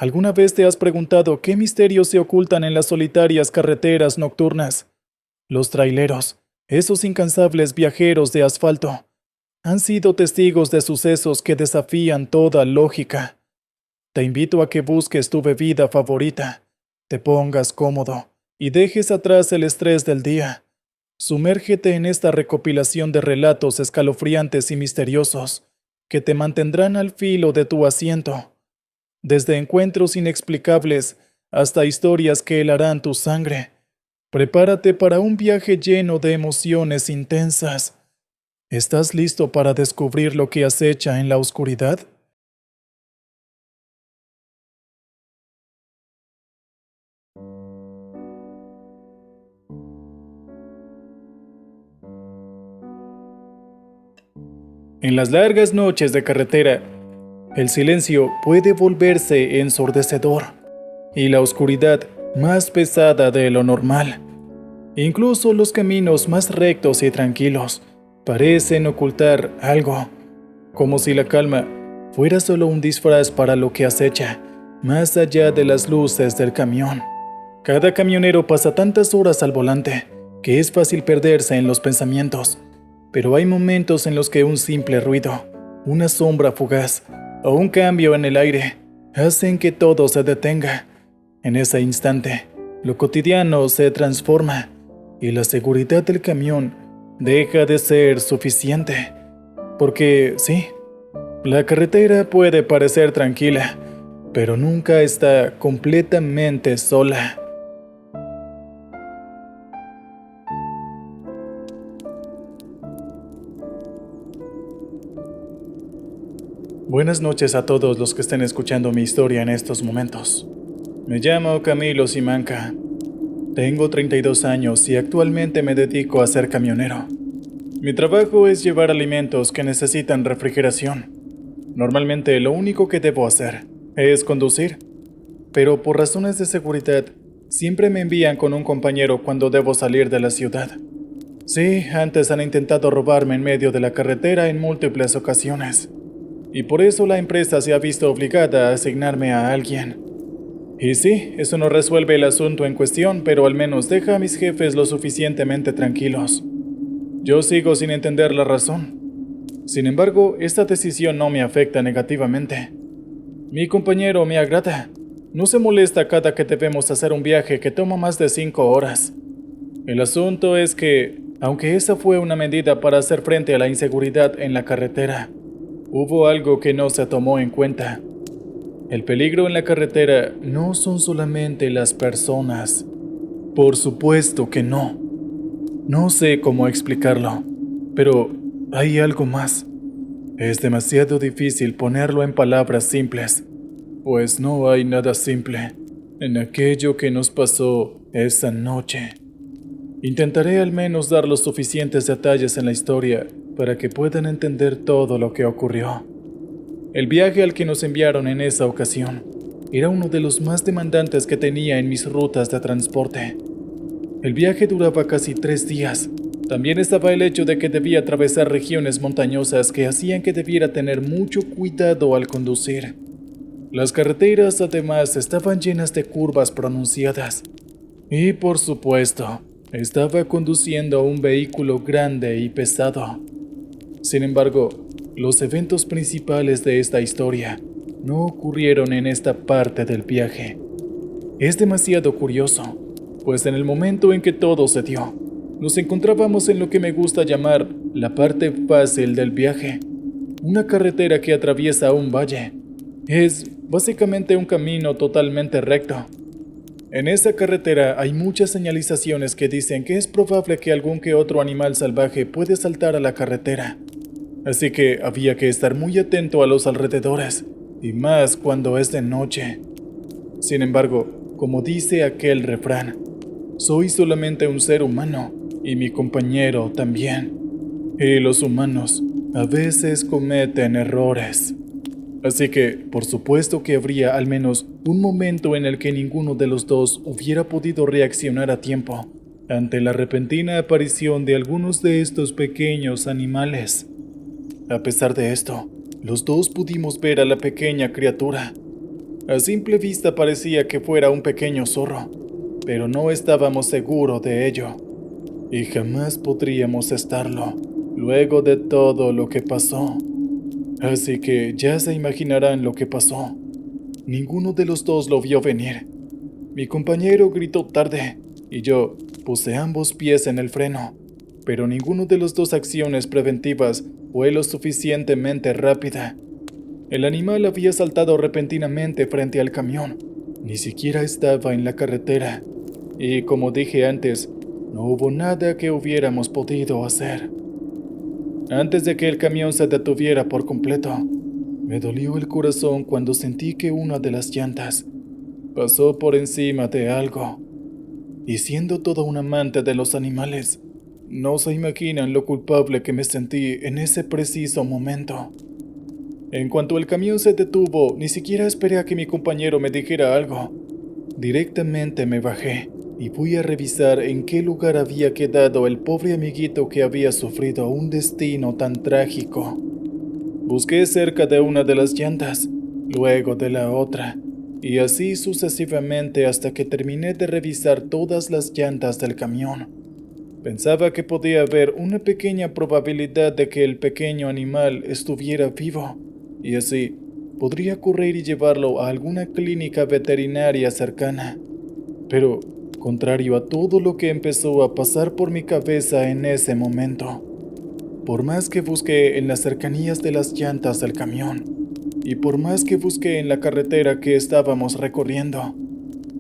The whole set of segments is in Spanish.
¿Alguna vez te has preguntado qué misterios se ocultan en las solitarias carreteras nocturnas? Los traileros, esos incansables viajeros de asfalto, han sido testigos de sucesos que desafían toda lógica. Te invito a que busques tu bebida favorita, te pongas cómodo y dejes atrás el estrés del día. Sumérgete en esta recopilación de relatos escalofriantes y misteriosos que te mantendrán al filo de tu asiento. Desde encuentros inexplicables hasta historias que helarán tu sangre. Prepárate para un viaje lleno de emociones intensas. ¿Estás listo para descubrir lo que acecha en la oscuridad? En las largas noches de carretera, el silencio puede volverse ensordecedor y la oscuridad más pesada de lo normal. Incluso los caminos más rectos y tranquilos parecen ocultar algo, como si la calma fuera solo un disfraz para lo que acecha, más allá de las luces del camión. Cada camionero pasa tantas horas al volante que es fácil perderse en los pensamientos, pero hay momentos en los que un simple ruido, una sombra fugaz o un cambio en el aire hacen que todo se detenga. En ese instante, lo cotidiano se transforma y la seguridad del camión deja de ser suficiente. Porque sí, la carretera puede parecer tranquila, pero nunca está completamente sola. Buenas noches a todos los que estén escuchando mi historia en estos momentos. Me llamo Camilo Simanca. Tengo 32 años y actualmente me dedico a ser camionero. Mi trabajo es llevar alimentos que necesitan refrigeración. Normalmente lo único que debo hacer es conducir, pero por razones de seguridad siempre me envían con un compañero cuando debo salir de la ciudad. Sí, antes han intentado robarme en medio de la carretera en múltiples ocasiones, y por eso la empresa se ha visto obligada a asignarme a alguien. Y sí, eso no resuelve el asunto en cuestión, pero al menos deja a mis jefes lo suficientemente tranquilos. Yo sigo sin entender la razón. Sin embargo, esta decisión no me afecta negativamente. Mi compañero me agrada. No se molesta cada que debemos hacer un viaje que toma más de 5 horas. El asunto es que, aunque esa fue una medida para hacer frente a la inseguridad en la carretera, hubo algo que no se tomó en cuenta. El peligro en la carretera no son solamente las personas. Por supuesto que no. No sé cómo explicarlo, pero hay algo más. Es demasiado difícil ponerlo en palabras simples, pues no hay nada simple en aquello que nos pasó esa noche. Intentaré al menos dar los suficientes detalles en la historia para que puedan entender todo lo que ocurrió. El viaje al que nos enviaron en esa ocasión era uno de los más demandantes que tenía en mis rutas de transporte. El viaje duraba casi 3 días. También estaba el hecho de que debía atravesar regiones montañosas que hacían que debiera tener mucho cuidado al conducir. Las carreteras además estaban llenas de curvas pronunciadas. Y por supuesto, estaba conduciendo un vehículo grande y pesado. Sin embargo, los eventos principales de esta historia no ocurrieron en esta parte del viaje. Es demasiado curioso, pues en el momento en que todo se dio, nos encontrábamos en lo que me gusta llamar la parte fácil del viaje, una carretera que atraviesa un valle. Es básicamente un camino totalmente recto. En esa carretera hay muchas señalizaciones que dicen que es probable que algún que otro animal salvaje puede saltar a la carretera. Así que había que estar muy atento a los alrededores, y más cuando es de noche. Sin embargo, como dice aquel refrán, soy solamente un ser humano, y mi compañero también. Y los humanos a veces cometen errores. Así que, por supuesto que habría al menos un momento en el que ninguno de los dos hubiera podido reaccionar a tiempo ante la repentina aparición de algunos de estos pequeños animales. A pesar de esto, los dos pudimos ver a la pequeña criatura. A simple vista parecía que fuera un pequeño zorro, pero no estábamos seguros de ello. Y jamás podríamos estarlo, luego de todo lo que pasó. Así que ya se imaginarán lo que pasó. Ninguno de los dos lo vio venir. Mi compañero gritó tarde, y yo puse ambos pies en el freno, pero ninguno de las dos acciones preventivas fue lo suficientemente rápida. El animal había saltado repentinamente frente al camión. Ni siquiera estaba en la carretera. Y como dije antes, no hubo nada que hubiéramos podido hacer. Antes de que el camión se detuviera por completo, me dolió el corazón cuando sentí que una de las llantas pasó por encima de algo. Y siendo todo un amante de los animales, no se imaginan lo culpable que me sentí en ese preciso momento. En cuanto el camión se detuvo, ni siquiera esperé a que mi compañero me dijera algo. Directamente me bajé y fui a revisar en qué lugar había quedado el pobre amiguito que había sufrido un destino tan trágico. Busqué cerca de una de las llantas, luego de la otra, y así sucesivamente hasta que terminé de revisar todas las llantas del camión. Pensaba que podía haber una pequeña probabilidad de que el pequeño animal estuviera vivo, y así podría correr y llevarlo a alguna clínica veterinaria cercana. Pero, contrario a todo lo que empezó a pasar por mi cabeza en ese momento, por más que busqué en las cercanías de las llantas del camión, y por más que busqué en la carretera que estábamos recorriendo,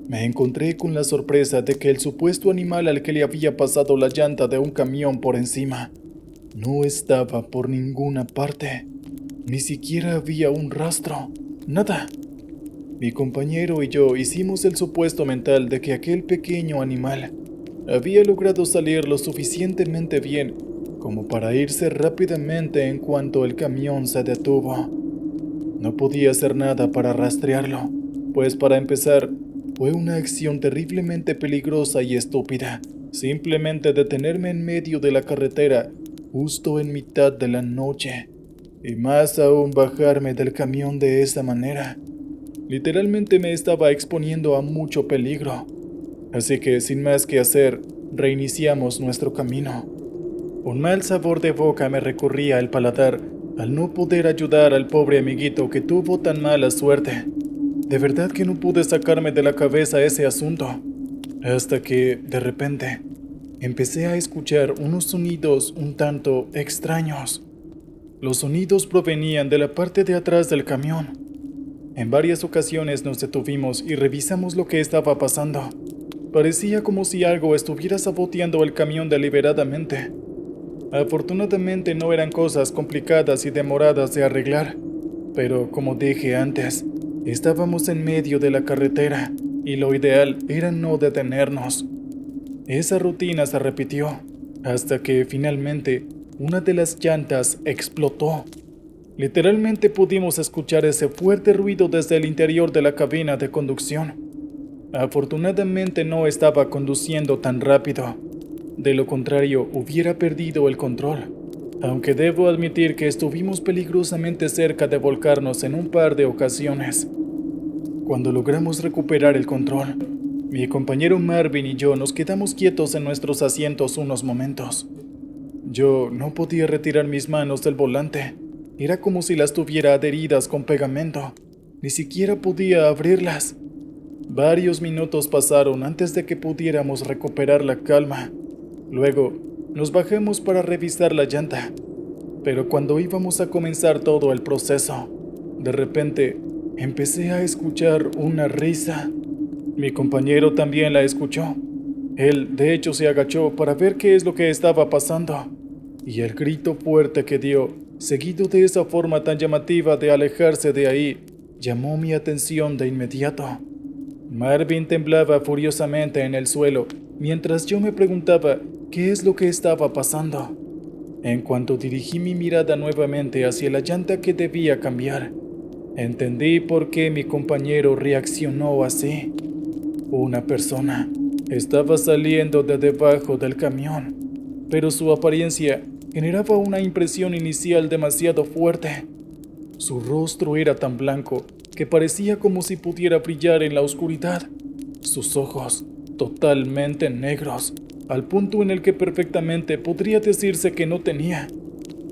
me encontré con la sorpresa de que el supuesto animal al que le había pasado la llanta de un camión por encima no estaba por ninguna parte. Ni siquiera había un rastro, nada. Mi compañero y yo hicimos el supuesto mental de que aquel pequeño animal había logrado salir lo suficientemente bien como para irse rápidamente en cuanto el camión se detuvo. No podía hacer nada para rastrearlo, pues para empezar, fue una acción terriblemente peligrosa y estúpida, simplemente detenerme en medio de la carretera, justo en mitad de la noche, y más aún bajarme del camión de esa manera. Literalmente me estaba exponiendo a mucho peligro, así que sin más que hacer, reiniciamos nuestro camino. Un mal sabor de boca me recorría el paladar al no poder ayudar al pobre amiguito que tuvo tan mala suerte. De verdad que no pude sacarme de la cabeza ese asunto, hasta que, de repente, empecé a escuchar unos sonidos un tanto extraños. Los sonidos provenían de la parte de atrás del camión. En varias ocasiones nos detuvimos y revisamos lo que estaba pasando. Parecía como si algo estuviera saboteando el camión deliberadamente. Afortunadamente no eran cosas complicadas y demoradas de arreglar, pero como dije antes, estábamos en medio de la carretera y lo ideal era no detenernos. Esa rutina se repitió hasta que finalmente una de las llantas explotó. Literalmente pudimos escuchar ese fuerte ruido desde el interior de la cabina de conducción. Afortunadamente no estaba conduciendo tan rápido. De lo contrario, hubiera perdido el control, aunque debo admitir que estuvimos peligrosamente cerca de volcarnos en un par de ocasiones. Cuando logramos recuperar el control, mi compañero Marvin y yo nos quedamos quietos en nuestros asientos unos momentos. Yo no podía retirar mis manos del volante. Era como si las tuviera adheridas con pegamento. Ni siquiera podía abrirlas. Varios minutos pasaron antes de que pudiéramos recuperar la calma. Luego, nos bajamos para revisar la llanta. Pero cuando íbamos a comenzar todo el proceso, de repente, empecé a escuchar una risa. Mi compañero también la escuchó. Él, de hecho, se agachó para ver qué es lo que estaba pasando. Y el grito fuerte que dio, seguido de esa forma tan llamativa de alejarse de ahí, llamó mi atención de inmediato. Marvin temblaba furiosamente en el suelo, mientras yo me preguntaba qué es lo que estaba pasando. En cuanto dirigí mi mirada nuevamente hacia la llanta que debía cambiar, entendí por qué mi compañero reaccionó así. Una persona estaba saliendo de debajo del camión, pero su apariencia generaba una impresión inicial demasiado fuerte. Su rostro era tan blanco que parecía como si pudiera brillar en la oscuridad. Sus ojos, totalmente negros, al punto en el que perfectamente podría decirse que no tenía.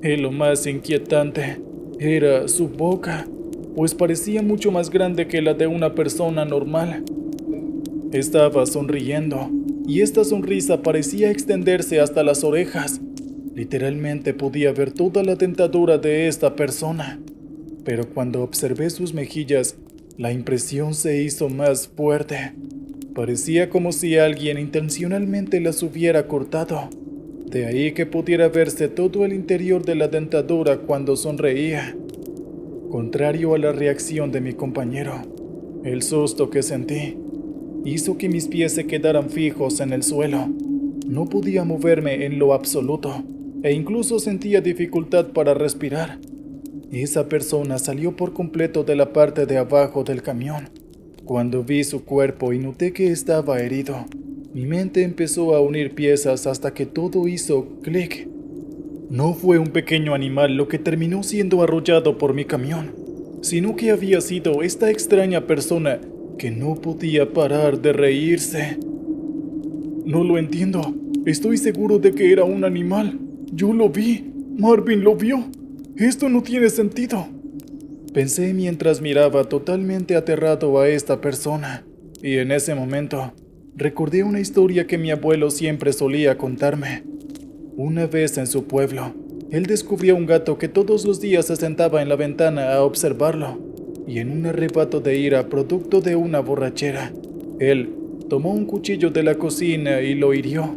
Y lo más inquietante era su boca, pues parecía mucho más grande que la de una persona normal. Estaba sonriendo, y esta sonrisa parecía extenderse hasta las orejas. Literalmente podía ver toda la dentadura de esta persona. Pero cuando observé sus mejillas, la impresión se hizo más fuerte. Parecía como si alguien intencionalmente las hubiera cortado. De ahí que pudiera verse todo el interior de la dentadura cuando sonreía. Contrario a la reacción de mi compañero, el susto que sentí hizo que mis pies se quedaran fijos en el suelo. No podía moverme en lo absoluto, e incluso sentía dificultad para respirar. Esa persona salió por completo de la parte de abajo del camión. Cuando vi su cuerpo y noté que estaba herido, mi mente empezó a unir piezas hasta que todo hizo clic. No fue un pequeño animal lo que terminó siendo arrollado por mi camión, sino que había sido esta extraña persona que no podía parar de reírse. No lo entiendo. Estoy seguro de que era un animal. Yo lo vi. Marvin lo vio. Esto no tiene sentido. Pensé mientras miraba totalmente aterrado a esta persona, y en ese momento recordé una historia que mi abuelo siempre solía contarme. Una vez en su pueblo, él descubrió un gato que todos los días se sentaba en la ventana a observarlo, y en un arrebato de ira producto de una borrachera, él tomó un cuchillo de la cocina y lo hirió.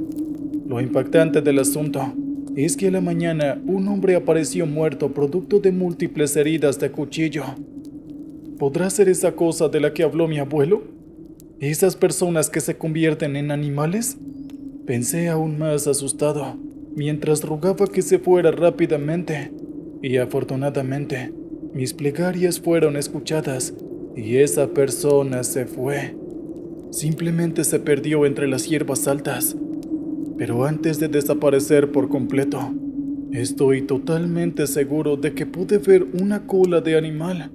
Lo impactante del asunto es que a la mañana un hombre apareció muerto producto de múltiples heridas de cuchillo. ¿Podrá ser esa cosa de la que habló mi abuelo? ¿Esas personas que se convierten en animales? Pensé aún más asustado, mientras rogaba que se fuera rápidamente, y afortunadamente, mis plegarias fueron escuchadas, y esa persona se fue. Simplemente se perdió entre las hierbas altas. Pero antes de desaparecer por completo, estoy totalmente seguro de que pude ver una cola de animal.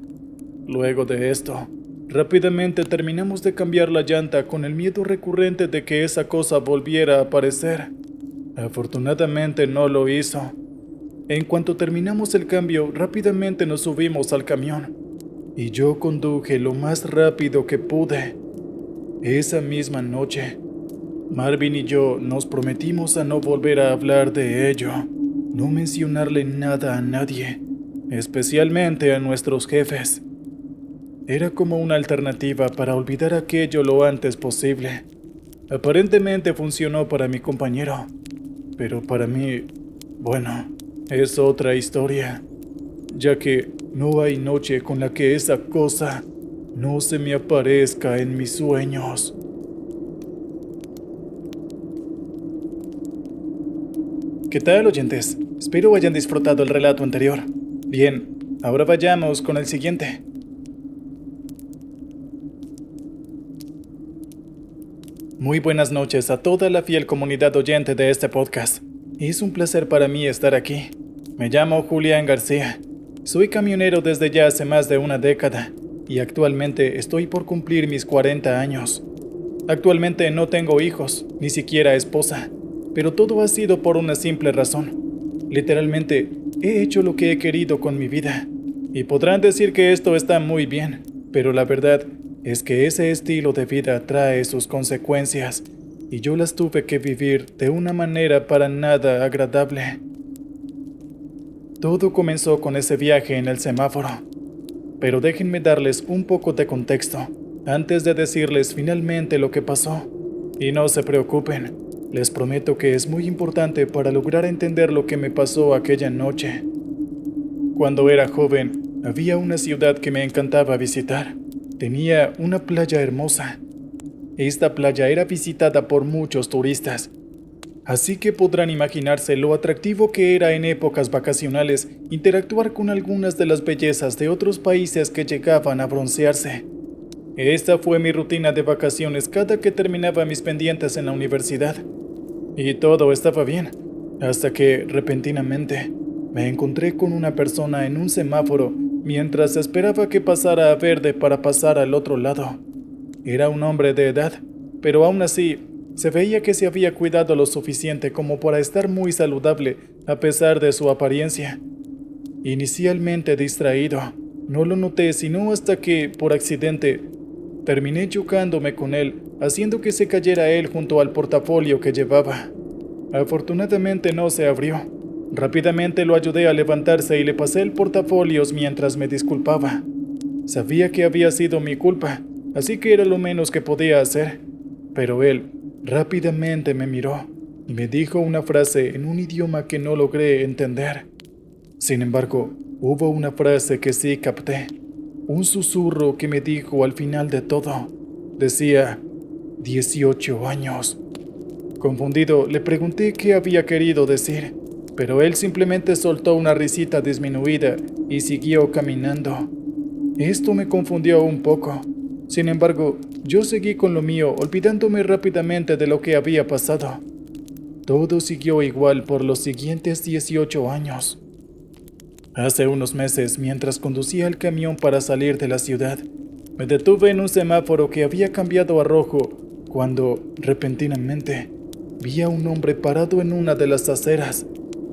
Luego de esto, rápidamente terminamos de cambiar la llanta con el miedo recurrente de que esa cosa volviera a aparecer. Afortunadamente no lo hizo. En cuanto terminamos el cambio, rápidamente nos subimos al camión, y yo conduje lo más rápido que pude. Esa misma noche, Marvin y yo nos prometimos a no volver a hablar de ello, no mencionarle nada a nadie, especialmente a nuestros jefes. Era como una alternativa para olvidar aquello lo antes posible. Aparentemente funcionó para mi compañero, pero para mí, bueno, es otra historia, ya que no hay noche con la que esa cosa no se me aparezca en mis sueños. ¿Qué tal, oyentes? Espero hayan disfrutado el relato anterior. Bien, ahora vayamos con el siguiente. Muy buenas noches a toda la fiel comunidad oyente de este podcast. Es un placer para mí estar aquí. Me llamo Julián García. Soy camionero desde ya hace más de una década y actualmente estoy por cumplir mis 40 años. Actualmente no tengo hijos, ni siquiera esposa, pero todo ha sido por una simple razón. Literalmente, he hecho lo que he querido con mi vida. Y podrán decir que esto está muy bien, pero la verdad es que ese estilo de vida trae sus consecuencias, y yo las tuve que vivir de una manera para nada agradable. Todo comenzó con ese viaje en el semáforo, pero déjenme darles un poco de contexto antes de decirles finalmente lo que pasó. Y no se preocupen, les prometo que es muy importante para lograr entender lo que me pasó aquella noche. Cuando era joven, había una ciudad que me encantaba visitar. Tenía una playa hermosa. Esta playa era visitada por muchos turistas, así que podrán imaginarse lo atractivo que era en épocas vacacionales interactuar con algunas de las bellezas de otros países que llegaban a broncearse. Esta fue mi rutina de vacaciones cada que terminaba mis pendientes en la universidad. Y todo estaba bien, hasta que, repentinamente, me encontré con una persona en un semáforo mientras esperaba que pasara a verde para pasar al otro lado. Era un hombre de edad, pero aún así se veía que se había cuidado lo suficiente como para estar muy saludable a pesar de su apariencia. Inicialmente distraído, no lo noté sino hasta que, por accidente, terminé chocándome con él, haciendo que se cayera él junto al portafolio que llevaba. Afortunadamente no se abrió. Rápidamente lo ayudé a levantarse y le pasé el portafolios mientras me disculpaba. Sabía que había sido mi culpa, así que era lo menos que podía hacer. Pero él rápidamente me miró y me dijo una frase en un idioma que no logré entender. Sin embargo, hubo una frase que sí capté. Un susurro que me dijo al final de todo. Decía, 18 años. Confundido, le pregunté qué había querido decir, pero él simplemente soltó una risita disminuida y siguió caminando. Esto me confundió un poco. Sin embargo, yo seguí con lo mío, olvidándome rápidamente de lo que había pasado. Todo siguió igual por los siguientes 18 años. Hace unos meses, mientras conducía el camión para salir de la ciudad, me detuve en un semáforo que había cambiado a rojo cuando, repentinamente, vi a un hombre parado en una de las aceras.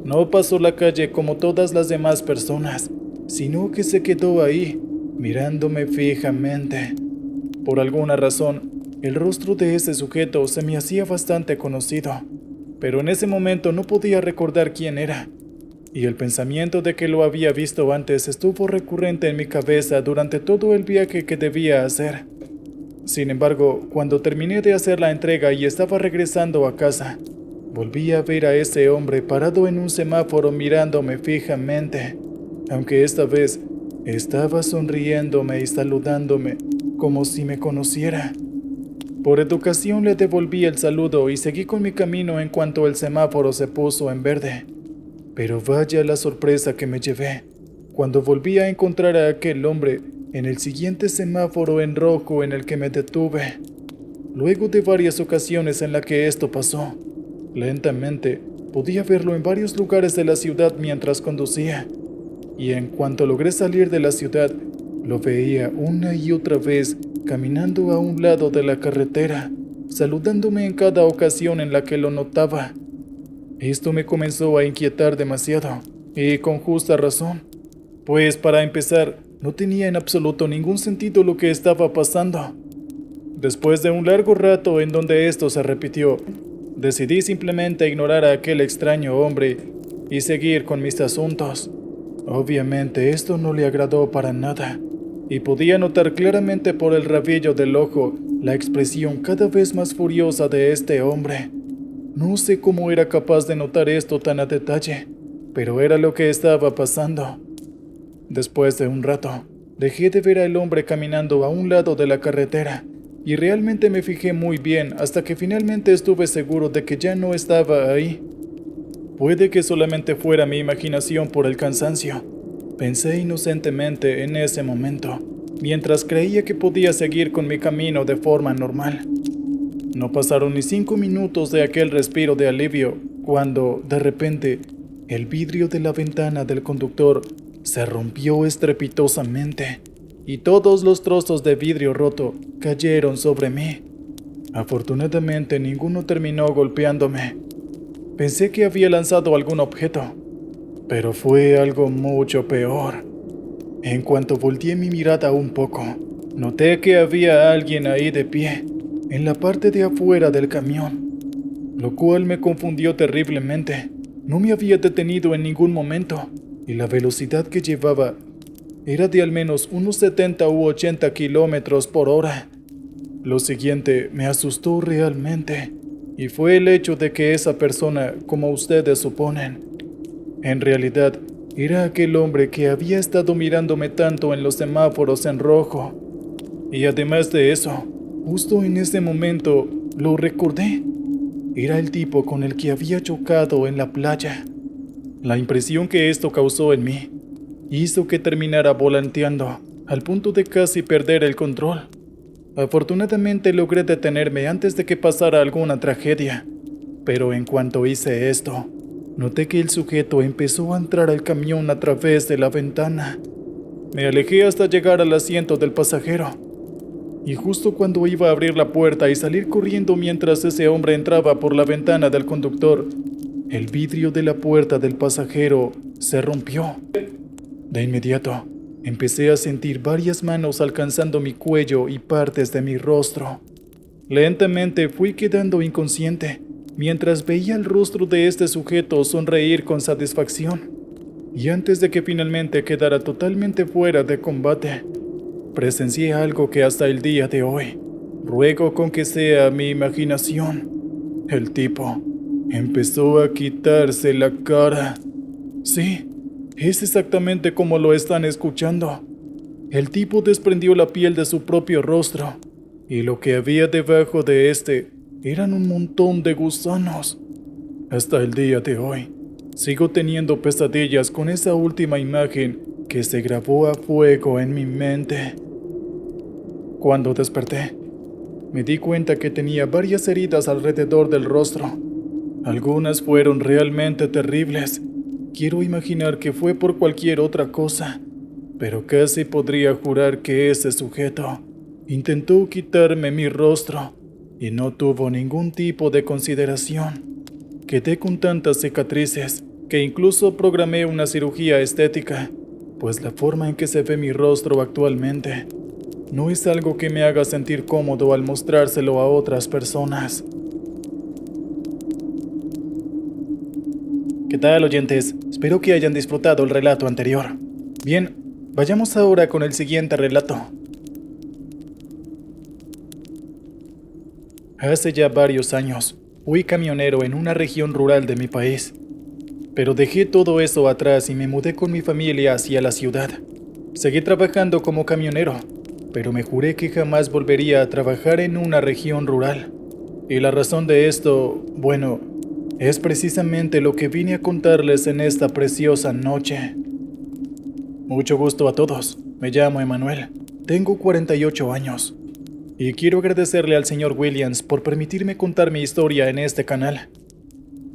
No pasó la calle como todas las demás personas, sino que se quedó ahí, mirándome fijamente. Por alguna razón, el rostro de ese sujeto se me hacía bastante conocido, pero en ese momento no podía recordar quién era, y el pensamiento de que lo había visto antes estuvo recurrente en mi cabeza durante todo el viaje que debía hacer. Sin embargo, cuando terminé de hacer la entrega y estaba regresando a casa, volví a ver a ese hombre parado en un semáforo mirándome fijamente, aunque esta vez estaba sonriéndome y saludándome como si me conociera. Por educación le devolví el saludo y seguí con mi camino en cuanto el semáforo se puso en verde. Pero vaya la sorpresa que me llevé cuando volví a encontrar a aquel hombre en el siguiente semáforo en rojo en el que me detuve. Luego de varias ocasiones en las que esto pasó, lentamente podía verlo en varios lugares de la ciudad mientras conducía, y en cuanto logré salir de la ciudad, lo veía una y otra vez caminando a un lado de la carretera, saludándome en cada ocasión en la que lo notaba. Esto me comenzó a inquietar demasiado, y con justa razón, pues para empezar, no tenía en absoluto ningún sentido lo que estaba pasando. Después de un largo rato en donde esto se repitió, decidí simplemente ignorar a aquel extraño hombre y seguir con mis asuntos. Obviamente esto no le agradó para nada, y podía notar claramente por el rabillo del ojo la expresión cada vez más furiosa de este hombre. No sé cómo era capaz de notar esto tan a detalle, pero era lo que estaba pasando. Después de un rato, dejé de ver al hombre caminando a un lado de la carretera, y realmente me fijé muy bien hasta que finalmente estuve seguro de que ya no estaba ahí. Puede que solamente fuera mi imaginación por el cansancio, pensé inocentemente en ese momento, mientras creía que podía seguir con mi camino de forma normal. No pasaron ni 5 minutos de aquel respiro de alivio, cuando, de repente, el vidrio de la ventana del conductor se rompió estrepitosamente, y todos los trozos de vidrio roto cayeron sobre mí. Afortunadamente, ninguno terminó golpeándome. Pensé que había lanzado algún objeto, pero fue algo mucho peor. En cuanto volteé mi mirada un poco, noté que había alguien ahí de pie, en la parte de afuera del camión, lo cual me confundió terriblemente. No me había detenido en ningún momento, y la velocidad que llevaba era de al menos unos 70 u 80 kilómetros por hora. Lo siguiente me asustó realmente, y fue el hecho de que esa persona, como ustedes suponen, en realidad era aquel hombre que había estado mirándome tanto en los semáforos en rojo. Y además de eso, justo en ese momento lo recordé. Era el tipo con el que había chocado en la playa. La impresión que esto causó en mí hizo que terminara volanteando al punto de casi perder el control. Afortunadamente logré detenerme antes de que pasara alguna tragedia, pero en cuanto hice esto, noté que el sujeto empezó a entrar al camión a través de la ventana. Me alejé hasta llegar al asiento del pasajero. Y justo cuando iba a abrir la puerta y salir corriendo mientras ese hombre entraba por la ventana del conductor, el vidrio de la puerta del pasajero se rompió. De inmediato, empecé a sentir varias manos alcanzando mi cuello y partes de mi rostro. Lentamente fui quedando inconsciente, mientras veía el rostro de este sujeto sonreír con satisfacción. Y antes de que finalmente quedara totalmente fuera de combate, presencié algo que hasta el día de hoy ruego con que sea mi imaginación. El tipo empezó a quitarse la cara. Sí, es exactamente como lo están escuchando. El tipo desprendió la piel de su propio rostro, y lo que había debajo de este eran un montón de gusanos. Hasta el día de hoy, sigo teniendo pesadillas con esa última imagen que se grabó a fuego en mi mente. Cuando desperté, me di cuenta que tenía varias heridas alrededor del rostro. Algunas fueron realmente terribles. Quiero imaginar que fue por cualquier otra cosa, pero casi podría jurar que ese sujeto intentó quitarme mi rostro y no tuvo ningún tipo de consideración. Quedé con tantas cicatrices que incluso programé una cirugía estética, pues la forma en que se ve mi rostro actualmente no es algo que me haga sentir cómodo al mostrárselo a otras personas. ¿Qué tal, oyentes? Espero que hayan disfrutado el relato anterior. Bien, vayamos ahora con el siguiente relato. Hace ya varios años, fui camionero en una región rural de mi país. Pero dejé todo eso atrás y me mudé con mi familia hacia la ciudad. Seguí trabajando como camionero, pero me juré que jamás volvería a trabajar en una región rural. Y la razón de esto, bueno, es precisamente lo que vine a contarles en esta preciosa noche. Mucho gusto a todos, me llamo Emanuel, tengo 48 años. Y quiero agradecerle al señor Williams por permitirme contar mi historia en este canal.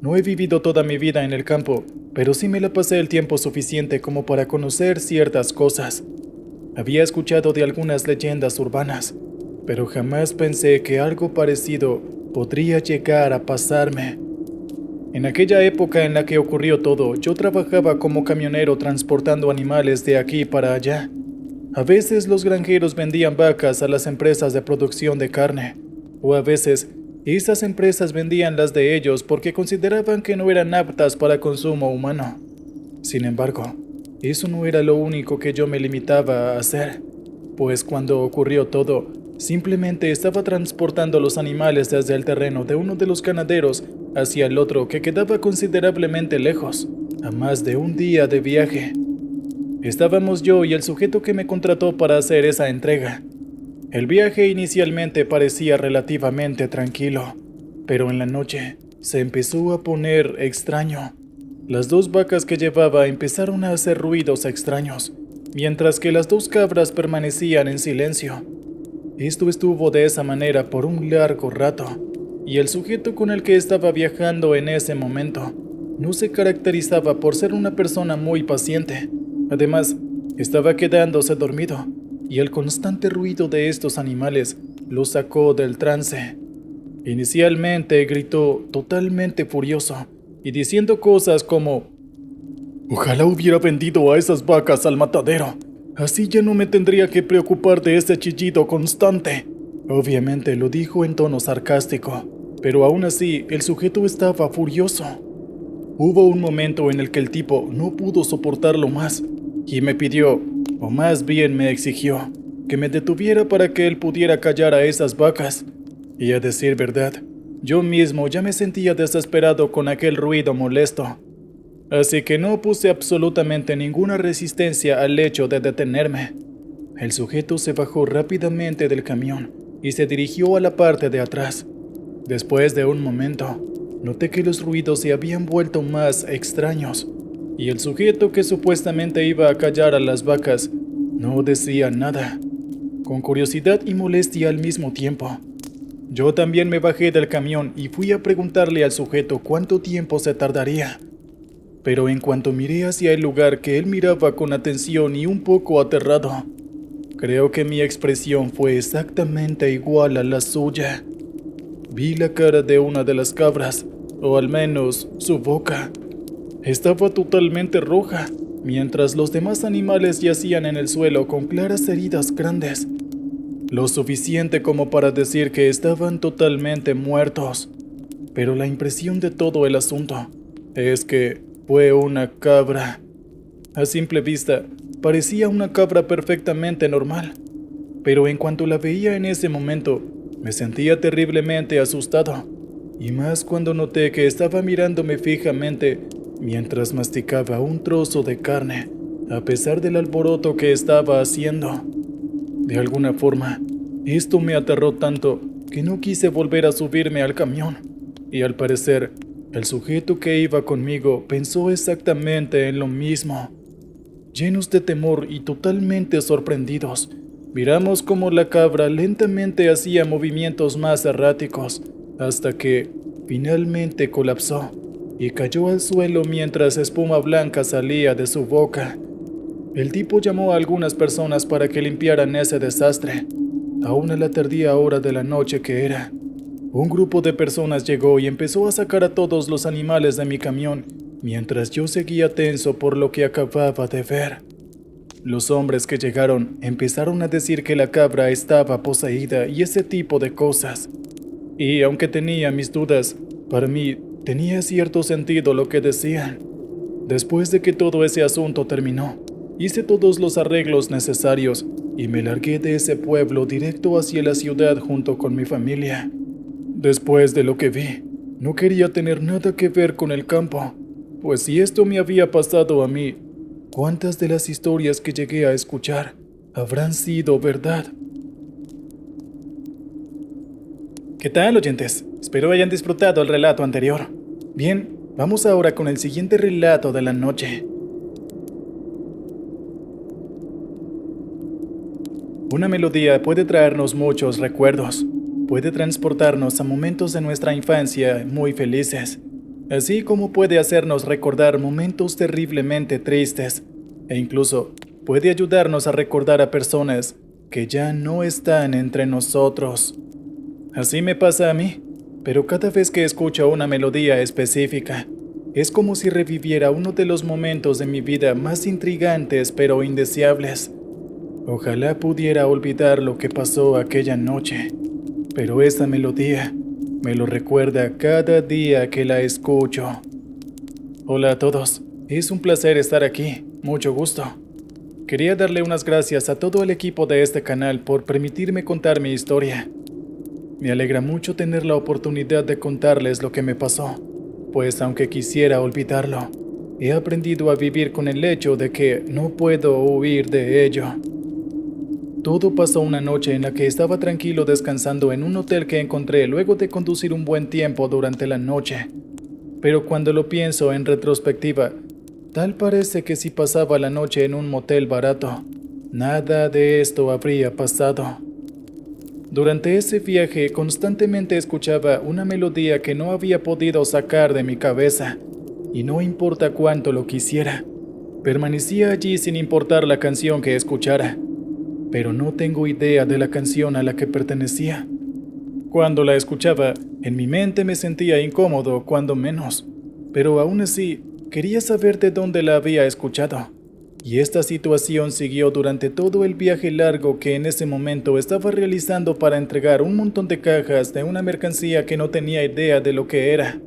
No he vivido toda mi vida en el campo, pero sí me la pasé el tiempo suficiente como para conocer ciertas cosas. Había escuchado de algunas leyendas urbanas, pero jamás pensé que algo parecido podría llegar a pasarme. En aquella época en la que ocurrió todo, yo trabajaba como camionero transportando animales de aquí para allá. A veces los granjeros vendían vacas a las empresas de producción de carne, o a veces esas empresas vendían las de ellos porque consideraban que no eran aptas para consumo humano. Sin embargo, eso no era lo único que yo me limitaba a hacer, pues cuando ocurrió todo, simplemente estaba transportando los animales desde el terreno de uno de los ganaderos hacia el otro que quedaba considerablemente lejos, a más de un día de viaje. Estábamos yo y el sujeto que me contrató para hacer esa entrega. El viaje inicialmente parecía relativamente tranquilo, pero en la noche se empezó a poner extraño. Las dos vacas que llevaba empezaron a hacer ruidos extraños, mientras que las dos cabras permanecían en silencio. Esto estuvo de esa manera por un largo rato, y el sujeto con el que estaba viajando en ese momento no se caracterizaba por ser una persona muy paciente. Además, estaba quedándose dormido, y el constante ruido de estos animales lo sacó del trance. Inicialmente gritó totalmente furioso y diciendo cosas como: «Ojalá hubiera vendido a esas vacas al matadero, así ya no me tendría que preocupar de ese chillido constante». Obviamente lo dijo en tono sarcástico, pero aún así el sujeto estaba furioso. Hubo un momento en el que el tipo no pudo soportarlo más y me pidió, o más bien me exigió, que me detuviera para que él pudiera callar a esas vacas. Y a decir verdad, yo mismo ya me sentía desesperado con aquel ruido molesto. Así que no puse absolutamente ninguna resistencia al hecho de detenerme. El sujeto se bajó rápidamente del camión y se dirigió a la parte de atrás. Después de un momento, noté que los ruidos se habían vuelto más extraños, y el sujeto que supuestamente iba a callar a las vacas no decía nada. Con curiosidad y molestia al mismo tiempo, yo también me bajé del camión y fui a preguntarle al sujeto cuánto tiempo se tardaría. pero en cuanto miré hacia el lugar que él miraba con atención y un poco aterrado, creo que mi expresión fue exactamente igual a la suya. Vi la cara de una de las cabras, o al menos su boca. Estaba totalmente roja, mientras los demás animales yacían en el suelo con claras heridas grandes, lo suficiente como para decir que estaban totalmente muertos. Pero la impresión de todo el asunto es que fue una cabra. A simple vista, parecía una cabra perfectamente normal, pero en cuanto la veía en ese momento, me sentía terriblemente asustado, y más cuando noté que estaba mirándome fijamente mientras masticaba un trozo de carne, a pesar del alboroto que estaba haciendo. De alguna forma, esto me aterró tanto que no quise volver a subirme al camión, y al parecer, el sujeto que iba conmigo pensó exactamente en lo mismo. Llenos de temor y totalmente sorprendidos, miramos cómo la cabra lentamente hacía movimientos más erráticos, hasta que finalmente colapsó y cayó al suelo mientras espuma blanca salía de su boca. El tipo llamó a algunas personas para que limpiaran ese desastre, aún a la tardía hora de la noche que era. Un grupo de personas llegó y empezó a sacar a todos los animales de mi camión, mientras yo seguía tenso por lo que acababa de ver. Los hombres que llegaron empezaron a decir que la cabra estaba poseída y ese tipo de cosas. Y aunque tenía mis dudas, para mí tenía cierto sentido lo que decían. Después de que todo ese asunto terminó, hice todos los arreglos necesarios y me largué de ese pueblo directo hacia la ciudad junto con mi familia. Después de lo que vi, no quería tener nada que ver con el campo, pues si esto me había pasado a mí, ¿cuántas de las historias que llegué a escuchar habrán sido verdad? ¿Qué tal, oyentes? Espero hayan disfrutado el relato anterior. Bien, vamos ahora con el siguiente relato de la noche. Una melodía puede traernos muchos recuerdos. Puede transportarnos a momentos de nuestra infancia muy felices, así como puede hacernos recordar momentos terriblemente tristes, e incluso puede ayudarnos a recordar a personas que ya no están entre nosotros. Así me pasa a mí, pero cada vez que escucho una melodía específica, es como si reviviera uno de los momentos de mi vida más intrigantes pero indeseables. Ojalá pudiera olvidar lo que pasó aquella noche, pero esta melodía me lo recuerda cada día que la escucho. Hola a todos, es un placer estar aquí, mucho gusto. Quería darle unas gracias a todo el equipo de este canal por permitirme contar mi historia. Me alegra mucho tener la oportunidad de contarles lo que me pasó, pues aunque quisiera olvidarlo, he aprendido a vivir con el hecho de que no puedo huir de ello. Todo pasó una noche en la que estaba tranquilo descansando en un hotel que encontré luego de conducir un buen tiempo durante la noche. Pero cuando lo pienso en retrospectiva, tal parece que si pasaba la noche en un motel barato, nada de esto habría pasado. Durante ese viaje constantemente escuchaba una melodía que no había podido sacar de mi cabeza, y no importa cuánto lo quisiera, permanecía allí sin importar la canción que escuchara. Pero no tengo idea de la canción a la que pertenecía. Cuando la escuchaba, en mi mente me sentía incómodo, cuando menos, pero aún así quería saber de dónde la había escuchado. Y esta situación siguió durante todo el viaje largo que en ese momento estaba realizando para entregar un montón de cajas de una mercancía que no tenía idea de lo que era.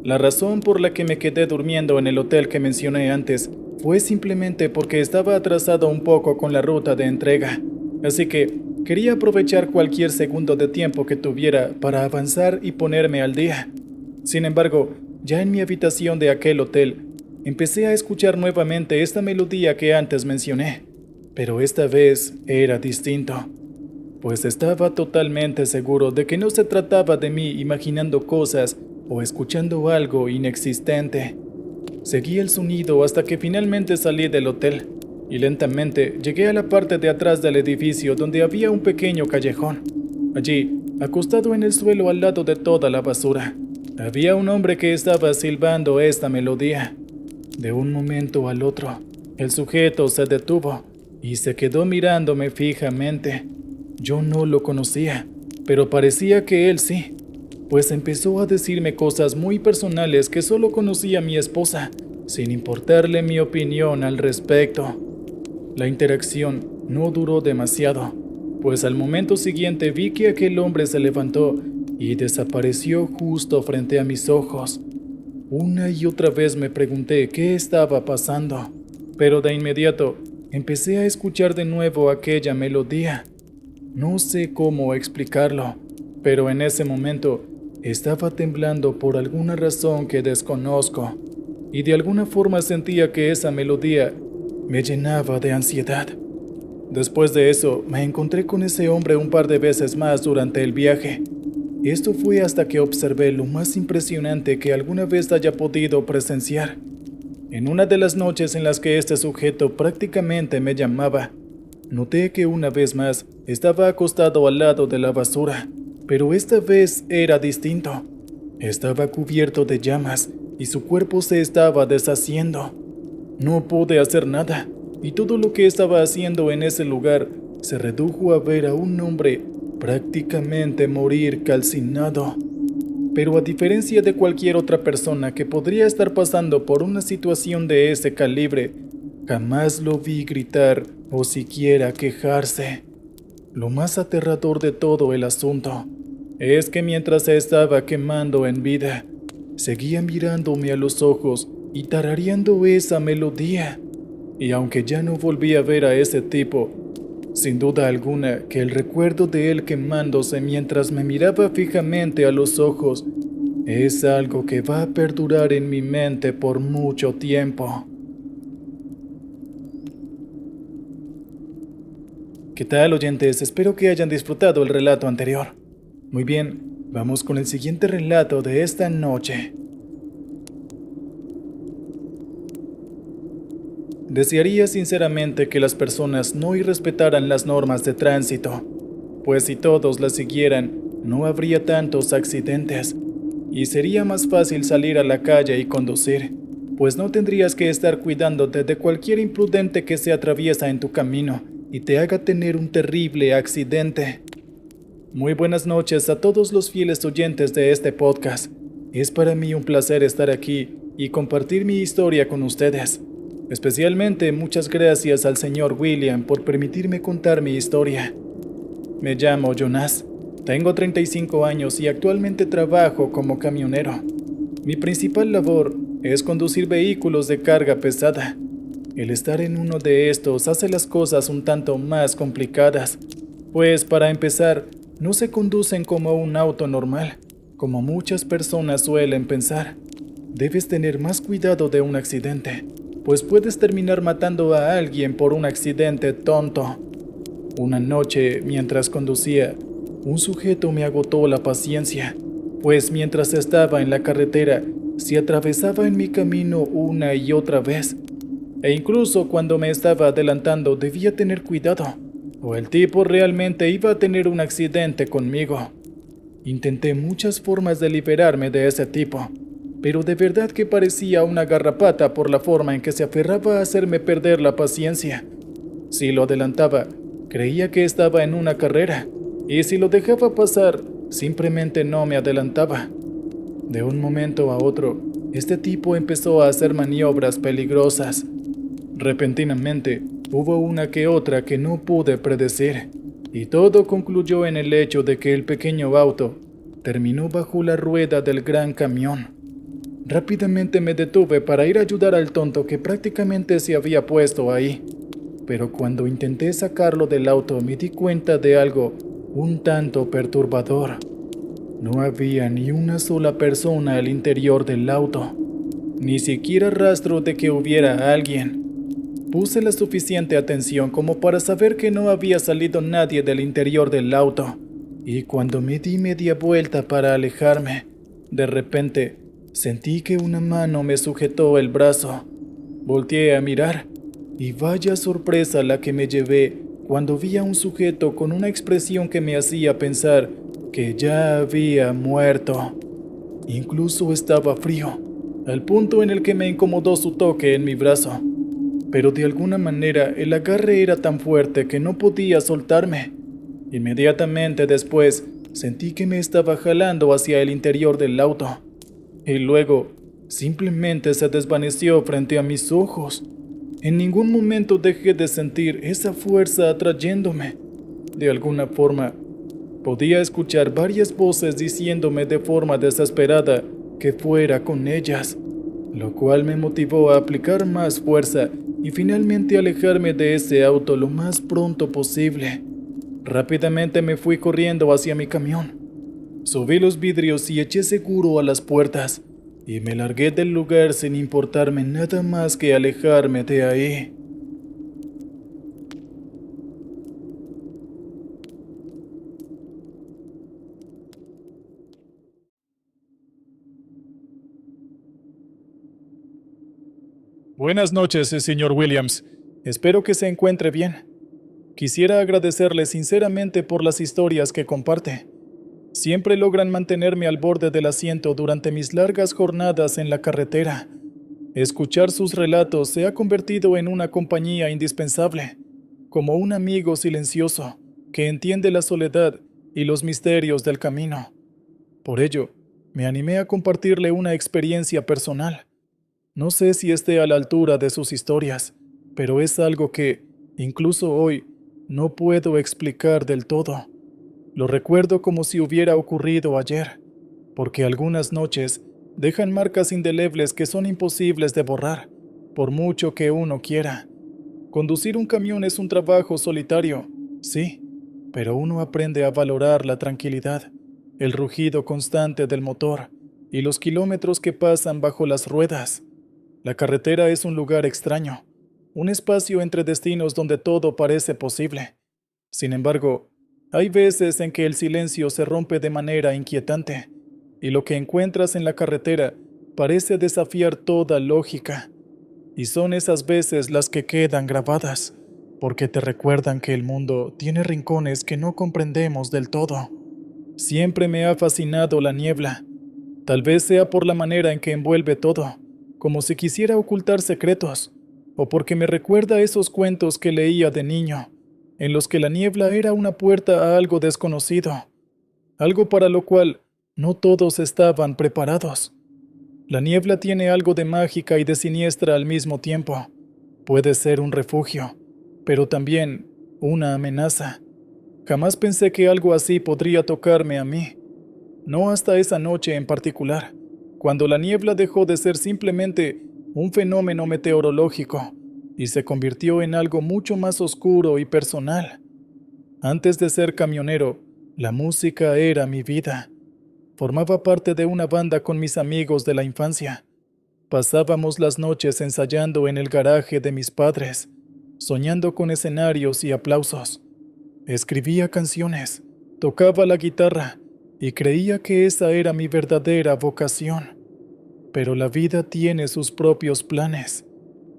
La razón por la que me quedé durmiendo en el hotel que mencioné antes fue simplemente porque estaba atrasado un poco con la ruta de entrega, así que quería aprovechar cualquier segundo de tiempo que tuviera para avanzar y ponerme al día. Sin embargo, ya en mi habitación de aquel hotel, empecé a escuchar nuevamente esta melodía que antes mencioné, pero esta vez era distinto, pues estaba totalmente seguro de que no se trataba de mí imaginando cosas o escuchando algo inexistente. Seguí el sonido hasta que finalmente salí del hotel, y lentamente llegué a la parte de atrás del edificio donde había un pequeño callejón. Allí, acostado en el suelo al lado de toda la basura, había un hombre que estaba silbando esta melodía. De un momento al otro, el sujeto se detuvo y se quedó mirándome fijamente. Yo no lo conocía, pero parecía que él sí, pues empezó a decirme cosas muy personales que solo conocía mi esposa, sin importarle mi opinión al respecto. La interacción no duró demasiado, pues al momento siguiente vi que aquel hombre se levantó y desapareció justo frente a mis ojos. Una y otra vez me pregunté qué estaba pasando, pero de inmediato empecé a escuchar de nuevo aquella melodía. No sé cómo explicarlo, pero en ese momento estaba temblando por alguna razón que desconozco, y de alguna forma sentía que esa melodía me llenaba de ansiedad. Después de eso, me encontré con ese hombre un par de veces más durante el viaje. Esto fue hasta que observé lo más impresionante que alguna vez haya podido presenciar. En una de las noches en las que este sujeto prácticamente me llamaba, noté que una vez más estaba acostado al lado de la basura, pero esta vez era distinto. Estaba cubierto de llamas y su cuerpo se estaba deshaciendo. No pude hacer nada, y todo lo que estaba haciendo en ese lugar se redujo a ver a un hombre prácticamente morir calcinado. Pero a diferencia de cualquier otra persona que podría estar pasando por una situación de ese calibre, jamás lo vi gritar o siquiera quejarse. Lo más aterrador de todo el asunto es que mientras se estaba quemando en vida, seguía mirándome a los ojos y tarareando esa melodía. Y aunque ya no volví a ver a ese tipo, sin duda alguna que el recuerdo de él quemándose mientras me miraba fijamente a los ojos es algo que va a perdurar en mi mente por mucho tiempo. ¿Qué tal, oyentes? Espero que hayan disfrutado el relato anterior. Muy bien, vamos con el siguiente relato de esta noche. Desearía sinceramente que las personas no irrespetaran las normas de tránsito, pues si todos las siguieran, no habría tantos accidentes, y sería más fácil salir a la calle y conducir, pues no tendrías que estar cuidándote de cualquier imprudente que se atraviesa en tu camino y te haga tener un terrible accidente. Muy buenas noches a todos los fieles oyentes de este podcast. Es para mí un placer estar aquí y compartir mi historia con ustedes. Especialmente muchas gracias al señor William por permitirme contar mi historia. Me llamo Jonas, tengo 35 años y actualmente trabajo como camionero. Mi principal labor es conducir vehículos de carga pesada. El estar en uno de estos hace las cosas un tanto más complicadas, pues para empezar, no se conducen como un auto normal, como muchas personas suelen pensar. Debes tener más cuidado de un accidente, pues puedes terminar matando a alguien por un accidente tonto. Una noche, mientras conducía, un sujeto me agotó la paciencia, pues mientras estaba en la carretera, se atravesaba en mi camino una y otra vez. E incluso cuando me estaba adelantando debía tener cuidado, o el tipo realmente iba a tener un accidente conmigo. Intenté muchas formas de liberarme de ese tipo, pero de verdad que parecía una garrapata por la forma en que se aferraba a hacerme perder la paciencia. Si lo adelantaba, creía que estaba en una carrera, y si lo dejaba pasar, simplemente no me adelantaba. De un momento a otro, este tipo empezó a hacer maniobras peligrosas. Repentinamente, hubo una que otra que no pude predecir, y todo concluyó en el hecho de que el pequeño auto terminó bajo la rueda del gran camión. Rápidamente me detuve para ir a ayudar al tonto que prácticamente se había puesto ahí, pero cuando intenté sacarlo del auto me di cuenta de algo un tanto perturbador. No había ni una sola persona al interior del auto, ni siquiera rastro de que hubiera alguien. Puse la suficiente atención como para saber que no había salido nadie del interior del auto, y cuando me di media vuelta para alejarme, de repente sentí que una mano me sujetó el brazo. Volteé a mirar, y vaya sorpresa la que me llevé cuando vi a un sujeto con una expresión que me hacía pensar que ya había muerto. Incluso estaba frío, al punto en el que me incomodó su toque en mi brazo. Pero de alguna manera el agarre era tan fuerte que no podía soltarme. Inmediatamente después sentí que me estaba jalando hacia el interior del auto. Y luego simplemente se desvaneció frente a mis ojos. En ningún momento dejé de sentir esa fuerza atrayéndome. De alguna forma, podía escuchar varias voces diciéndome de forma desesperada que fuera con ellas, lo cual me motivó a aplicar más fuerza y finalmente alejarme de ese auto lo más pronto posible. Rápidamente me fui corriendo hacia mi camión. Subí los vidrios y eché seguro a las puertas, y me largué del lugar sin importarme nada más que alejarme de ahí. Buenas noches, señor Williams. Espero que se encuentre bien. Quisiera agradecerle sinceramente por las historias que comparte. Siempre logran mantenerme al borde del asiento durante mis largas jornadas en la carretera. Escuchar sus relatos se ha convertido en una compañía indispensable, como un amigo silencioso que entiende la soledad y los misterios del camino. Por ello, me animé a compartirle una experiencia personal. No sé si esté a la altura de sus historias, pero es algo que, incluso hoy, no puedo explicar del todo. Lo recuerdo como si hubiera ocurrido ayer, porque algunas noches dejan marcas indelebles que son imposibles de borrar, por mucho que uno quiera. Conducir un camión es un trabajo solitario, sí, pero uno aprende a valorar la tranquilidad, el rugido constante del motor y los kilómetros que pasan bajo las ruedas. La carretera es un lugar extraño, un espacio entre destinos donde todo parece posible. Sin embargo, hay veces en que el silencio se rompe de manera inquietante, y lo que encuentras en la carretera parece desafiar toda lógica. Y son esas veces las que quedan grabadas, porque te recuerdan que el mundo tiene rincones que no comprendemos del todo. Siempre me ha fascinado la niebla, tal vez sea por la manera en que envuelve todo, como si quisiera ocultar secretos, o porque me recuerda esos cuentos que leía de niño, en los que la niebla era una puerta a algo desconocido, algo para lo cual no todos estaban preparados. La niebla tiene algo de mágica y de siniestra al mismo tiempo. Puede ser un refugio, pero también una amenaza. Jamás pensé que algo así podría tocarme a mí. No hasta esa noche en particular, cuando la niebla dejó de ser simplemente un fenómeno meteorológico y se convirtió en algo mucho más oscuro y personal. Antes de ser camionero, la música era mi vida. Formaba parte de una banda con mis amigos de la infancia. Pasábamos las noches ensayando en el garaje de mis padres, soñando con escenarios y aplausos. Escribía canciones, tocaba la guitarra y creía que esa era mi verdadera vocación. Pero la vida tiene sus propios planes.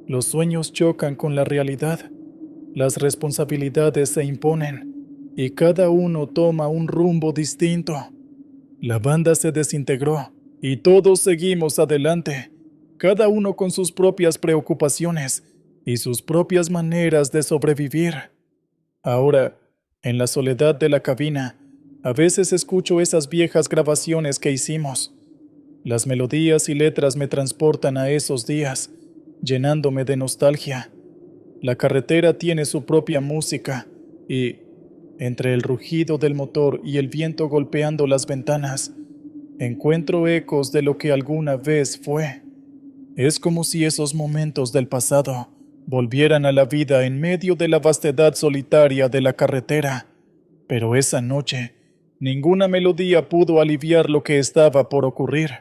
Los sueños chocan con la realidad. Las responsabilidades se imponen y cada uno toma un rumbo distinto. La banda se desintegró y todos seguimos adelante, cada uno con sus propias preocupaciones y sus propias maneras de sobrevivir. Ahora, en la soledad de la cabina, a veces escucho esas viejas grabaciones que hicimos. Las melodías y letras me transportan a esos días, llenándome de nostalgia. La carretera tiene su propia música y, entre el rugido del motor y el viento golpeando las ventanas, encuentro ecos de lo que alguna vez fue. Es como si esos momentos del pasado volvieran a la vida en medio de la vastedad solitaria de la carretera. Pero esa noche, ninguna melodía pudo aliviar lo que estaba por ocurrir.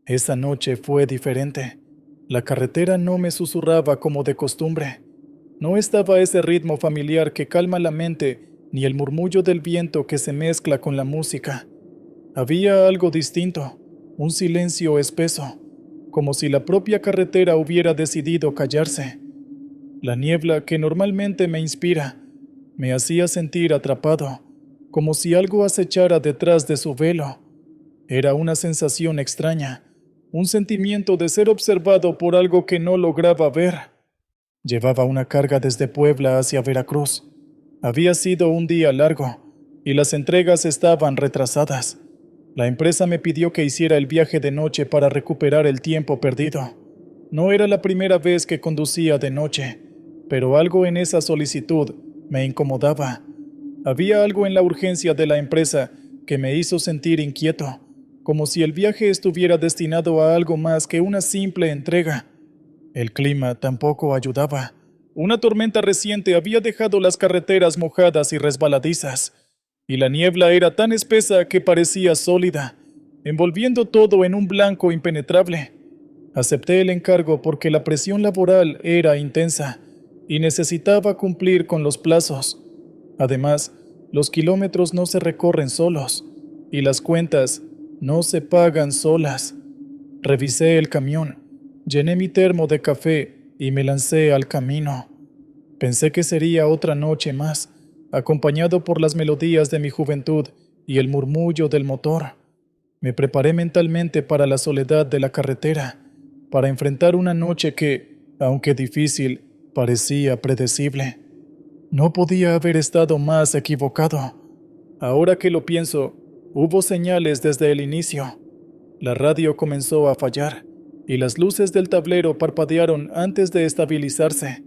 Esa noche fue diferente. La carretera no me susurraba como de costumbre. No estaba ese ritmo familiar que calma la mente, ni el murmullo del viento que se mezcla con la música. Había algo distinto, un silencio espeso, como si la propia carretera hubiera decidido callarse. La niebla, que normalmente me inspira, me hacía sentir atrapado, como si algo acechara detrás de su velo. Era una sensación extraña, un sentimiento de ser observado por algo que no lograba ver. Llevaba una carga desde Puebla hacia Veracruz. Había sido un día largo y las entregas estaban retrasadas. La empresa me pidió que hiciera el viaje de noche para recuperar el tiempo perdido. No era la primera vez que conducía de noche, pero algo en esa solicitud me incomodaba. Había algo en la urgencia de la empresa que me hizo sentir inquieto, como si el viaje estuviera destinado a algo más que una simple entrega. El clima tampoco ayudaba. Una tormenta reciente había dejado las carreteras mojadas y resbaladizas, y la niebla era tan espesa que parecía sólida, envolviendo todo en un blanco impenetrable. Acepté el encargo porque la presión laboral era intensa y necesitaba cumplir con los plazos. Además, los kilómetros no se recorren solos y las cuentas no se pagan solas. Revisé el camión, llené mi termo de café y me lancé al camino. Pensé que sería otra noche más, acompañado por las melodías de mi juventud y el murmullo del motor. Me preparé mentalmente para la soledad de la carretera, para enfrentar una noche que, aunque difícil, parecía predecible. No podía haber estado más equivocado. Ahora que lo pienso, hubo señales desde el inicio. La radio comenzó a fallar y las luces del tablero parpadearon antes de estabilizarse.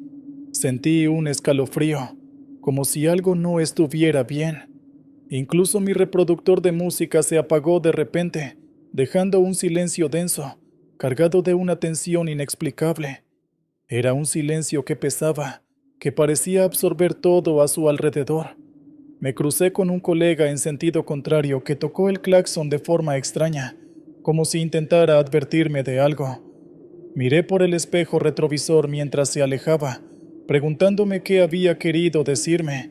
Sentí un escalofrío, como si algo no estuviera bien. Incluso mi reproductor de música se apagó de repente, dejando un silencio denso, cargado de una tensión inexplicable. Era un silencio que pesaba, que parecía absorber todo a su alrededor. Me crucé con un colega en sentido contrario que tocó el claxon de forma extraña, como si intentara advertirme de algo. Miré por el espejo retrovisor mientras se alejaba, preguntándome qué había querido decirme,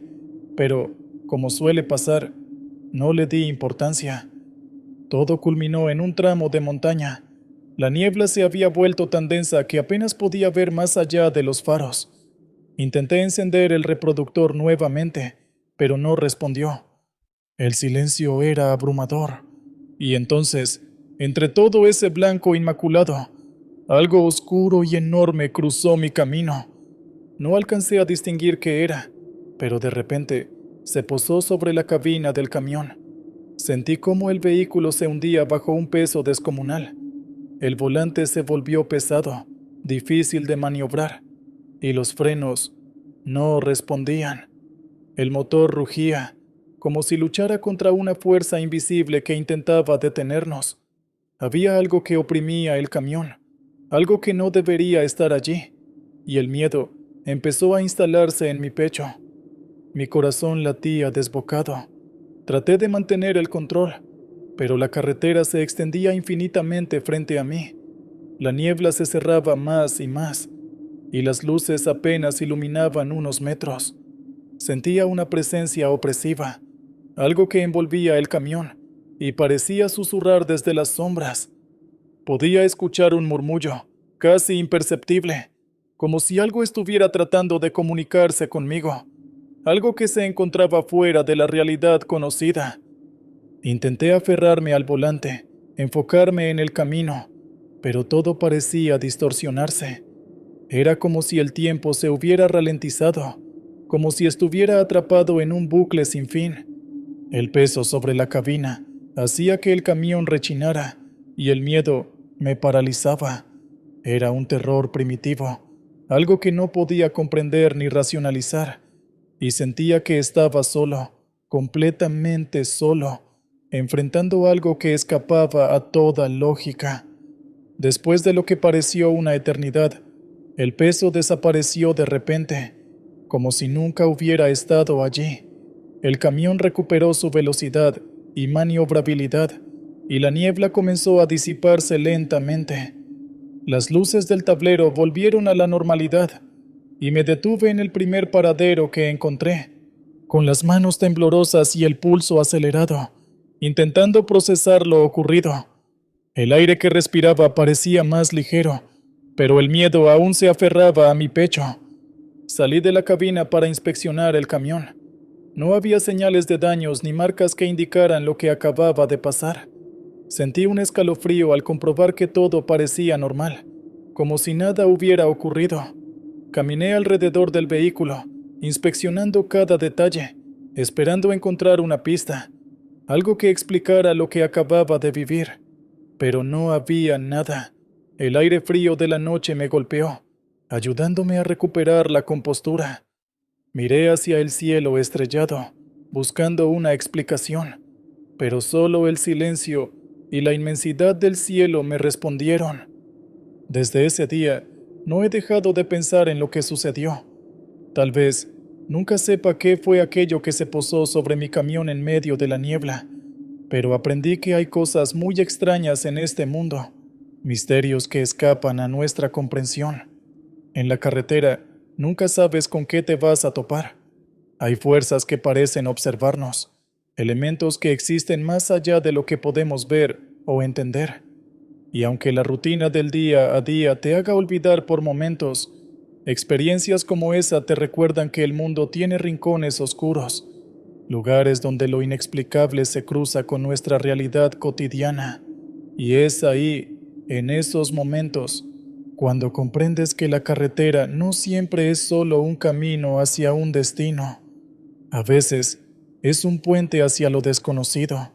pero, como suele pasar, no le di importancia. Todo culminó en un tramo de montaña. La niebla se había vuelto tan densa que apenas podía ver más allá de los faros. Intenté encender el reproductor nuevamente, pero no respondió. El silencio era abrumador, y entonces, entre todo ese blanco inmaculado, algo oscuro y enorme cruzó mi camino. No alcancé a distinguir qué era, pero de repente se posó sobre la cabina del camión. Sentí cómo el vehículo se hundía bajo un peso descomunal. El volante se volvió pesado, difícil de maniobrar, y los frenos no respondían. El motor rugía, como si luchara contra una fuerza invisible que intentaba detenernos. Había algo que oprimía el camión, algo que no debería estar allí, y el miedo empezó a instalarse en mi pecho. Mi corazón latía desbocado. Traté de mantener el control, pero la carretera se extendía infinitamente frente a mí. La niebla se cerraba más y más, y las luces apenas iluminaban unos metros. Sentía una presencia opresiva, algo que envolvía el camión, y parecía susurrar desde las sombras. Podía escuchar un murmullo, casi imperceptible, como si algo estuviera tratando de comunicarse conmigo, algo que se encontraba fuera de la realidad conocida. Intenté aferrarme al volante, enfocarme en el camino, pero todo parecía distorsionarse. Era como si el tiempo se hubiera ralentizado, como si estuviera atrapado en un bucle sin fin. El peso sobre la cabina hacía que el camión rechinara, y el miedo me paralizaba. Era un terror primitivo, algo que no podía comprender ni racionalizar, y sentía que estaba solo, completamente solo, enfrentando algo que escapaba a toda lógica. Después de lo que pareció una eternidad, el peso desapareció de repente, como si nunca hubiera estado allí. El camión recuperó su velocidad y maniobrabilidad, y la niebla comenzó a disiparse lentamente. Las luces del tablero volvieron a la normalidad, y me detuve en el primer paradero que encontré, con las manos temblorosas y el pulso acelerado, intentando procesar lo ocurrido. El aire que respiraba parecía más ligero, pero el miedo aún se aferraba a mi pecho. Salí de la cabina para inspeccionar el camión. No había señales de daños ni marcas que indicaran lo que acababa de pasar. Sentí un escalofrío al comprobar que todo parecía normal, como si nada hubiera ocurrido. Caminé alrededor del vehículo, inspeccionando cada detalle, esperando encontrar una pista, algo que explicara lo que acababa de vivir. Pero no había nada. El aire frío de la noche me golpeó, ayudándome a recuperar la compostura. Miré hacia el cielo estrellado, buscando una explicación, pero solo el silencio y la inmensidad del cielo me respondieron. Desde ese día, no he dejado de pensar en lo que sucedió. Tal vez nunca sepa qué fue aquello que se posó sobre mi camión en medio de la niebla, pero aprendí que hay cosas muy extrañas en este mundo, misterios que escapan a nuestra comprensión. En la carretera, nunca sabes con qué te vas a topar. Hay fuerzas que parecen observarnos, elementos que existen más allá de lo que podemos ver o entender. Y aunque la rutina del día a día te haga olvidar por momentos, experiencias como esa te recuerdan que el mundo tiene rincones oscuros, lugares donde lo inexplicable se cruza con nuestra realidad cotidiana. Y es ahí, en esos momentos, cuando comprendes que la carretera no siempre es solo un camino hacia un destino. A veces, es un puente hacia lo desconocido.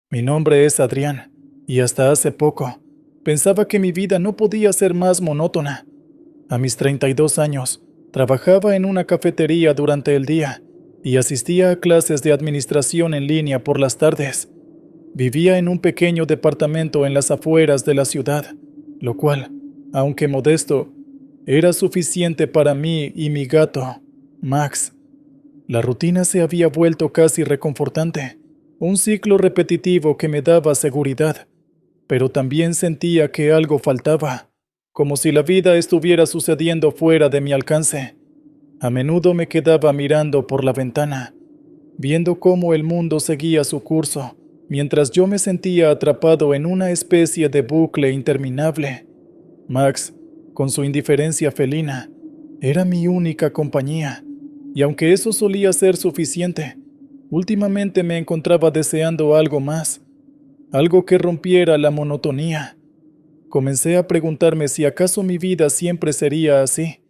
Mi nombre es Adrián, y hasta hace poco, pensaba que mi vida no podía ser más monótona. A mis 32 años, trabajaba en una cafetería durante el día y asistía a clases de administración en línea por las tardes. Vivía en un pequeño departamento en las afueras de la ciudad, lo cual, aunque modesto, era suficiente para mí y mi gato, Max. La rutina se había vuelto casi reconfortante, un ciclo repetitivo que me daba seguridad, pero también sentía que algo faltaba, como si la vida estuviera sucediendo fuera de mi alcance. A menudo me quedaba mirando por la ventana, viendo cómo el mundo seguía su curso, mientras yo me sentía atrapado en una especie de bucle interminable. Max, con su indiferencia felina, era mi única compañía, y aunque eso solía ser suficiente, últimamente me encontraba deseando algo más, algo que rompiera la monotonía. Comencé a preguntarme si acaso mi vida siempre sería así,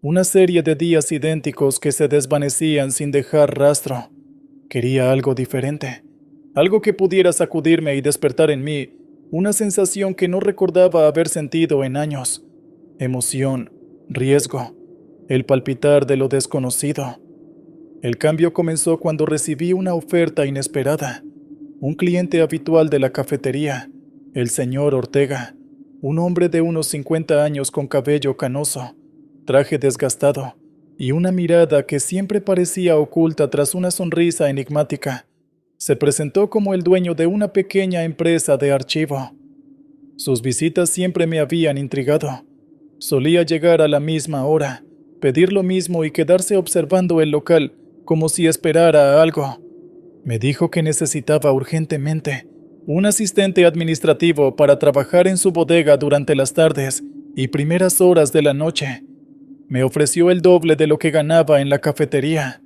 una serie de días idénticos que se desvanecían sin dejar rastro. Quería algo diferente, algo que pudiera sacudirme y despertar en mí una sensación que no recordaba haber sentido en años. Emoción, riesgo, el palpitar de lo desconocido. El cambio comenzó cuando recibí una oferta inesperada. Un cliente habitual de la cafetería, el señor Ortega, un hombre de unos 50 años con cabello canoso, traje desgastado y una mirada que siempre parecía oculta tras una sonrisa enigmática, se presentó como el dueño de una pequeña empresa de archivo. Sus visitas siempre me habían intrigado. Solía llegar a la misma hora, pedir lo mismo y quedarse observando el local como si esperara algo. Me dijo que necesitaba urgentemente un asistente administrativo para trabajar en su bodega durante las tardes y primeras horas de la noche. Me ofreció el doble de lo que ganaba en la cafetería.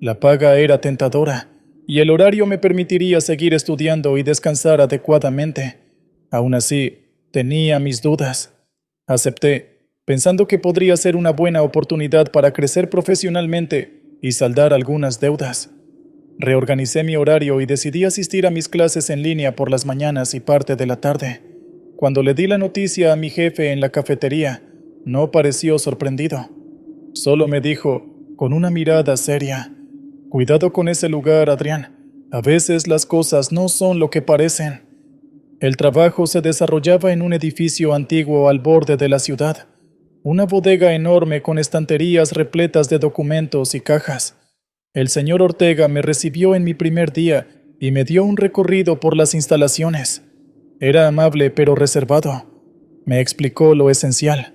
La paga era tentadora y el horario me permitiría seguir estudiando y descansar adecuadamente. Aún así, tenía mis dudas. Acepté, pensando que podría ser una buena oportunidad para crecer profesionalmente y saldar algunas deudas. Reorganicé mi horario y decidí asistir a mis clases en línea por las mañanas y parte de la tarde. Cuando le di la noticia a mi jefe en la cafetería, no pareció sorprendido. Solo me dijo, con una mirada seria: «Cuidado con ese lugar, Adrián. A veces las cosas no son lo que parecen». El trabajo se desarrollaba en un edificio antiguo al borde de la ciudad, una bodega enorme con estanterías repletas de documentos y cajas. El señor Ortega me recibió en mi primer día y me dio un recorrido por las instalaciones. Era amable pero reservado. Me explicó lo esencial: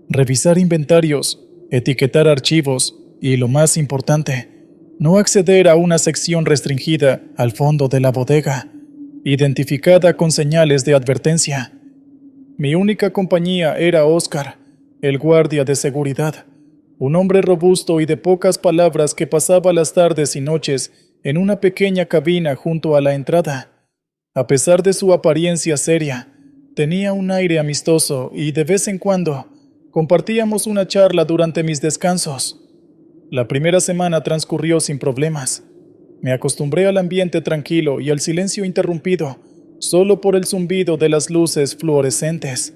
revisar inventarios, etiquetar archivos y, lo más importante, no acceder a una sección restringida al fondo de la bodega, identificada con señales de advertencia. Mi única compañía era Oscar, el guardia de seguridad, Un hombre robusto y de pocas palabras que pasaba las tardes y noches en una pequeña cabina junto a la entrada. A pesar de su apariencia seria, tenía un aire amistoso y de vez en cuando compartíamos una charla durante mis descansos. La primera semana transcurrió sin problemas. Me acostumbré al ambiente tranquilo y al silencio interrumpido solo por el zumbido de las luces fluorescentes.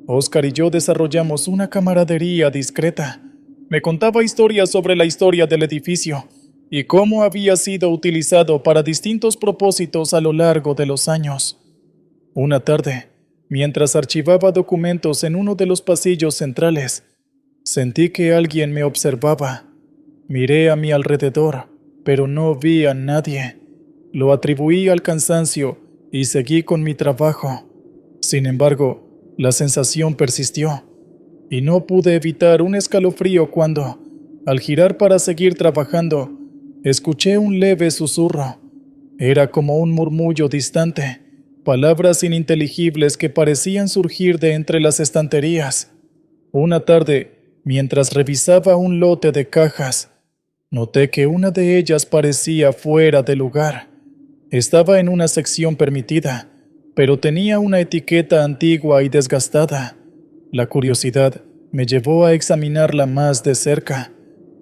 Oscar y yo desarrollamos una camaradería discreta. Me contaba historias sobre la historia del edificio y cómo había sido utilizado para distintos propósitos a lo largo de los años. Una tarde, mientras archivaba documentos en uno de los pasillos centrales, sentí que alguien me observaba. Miré a mi alrededor, pero no vi a nadie. Lo atribuí al cansancio y seguí con mi trabajo. Sin embargo, la sensación persistió, y no pude evitar un escalofrío cuando, al girar para seguir trabajando, escuché un leve susurro. Era como un murmullo distante, palabras ininteligibles que parecían surgir de entre las estanterías. Una tarde, mientras revisaba un lote de cajas, noté que una de ellas parecía fuera de lugar. Estaba en una sección permitida, pero tenía una etiqueta antigua y desgastada. La curiosidad me llevó a examinarla más de cerca.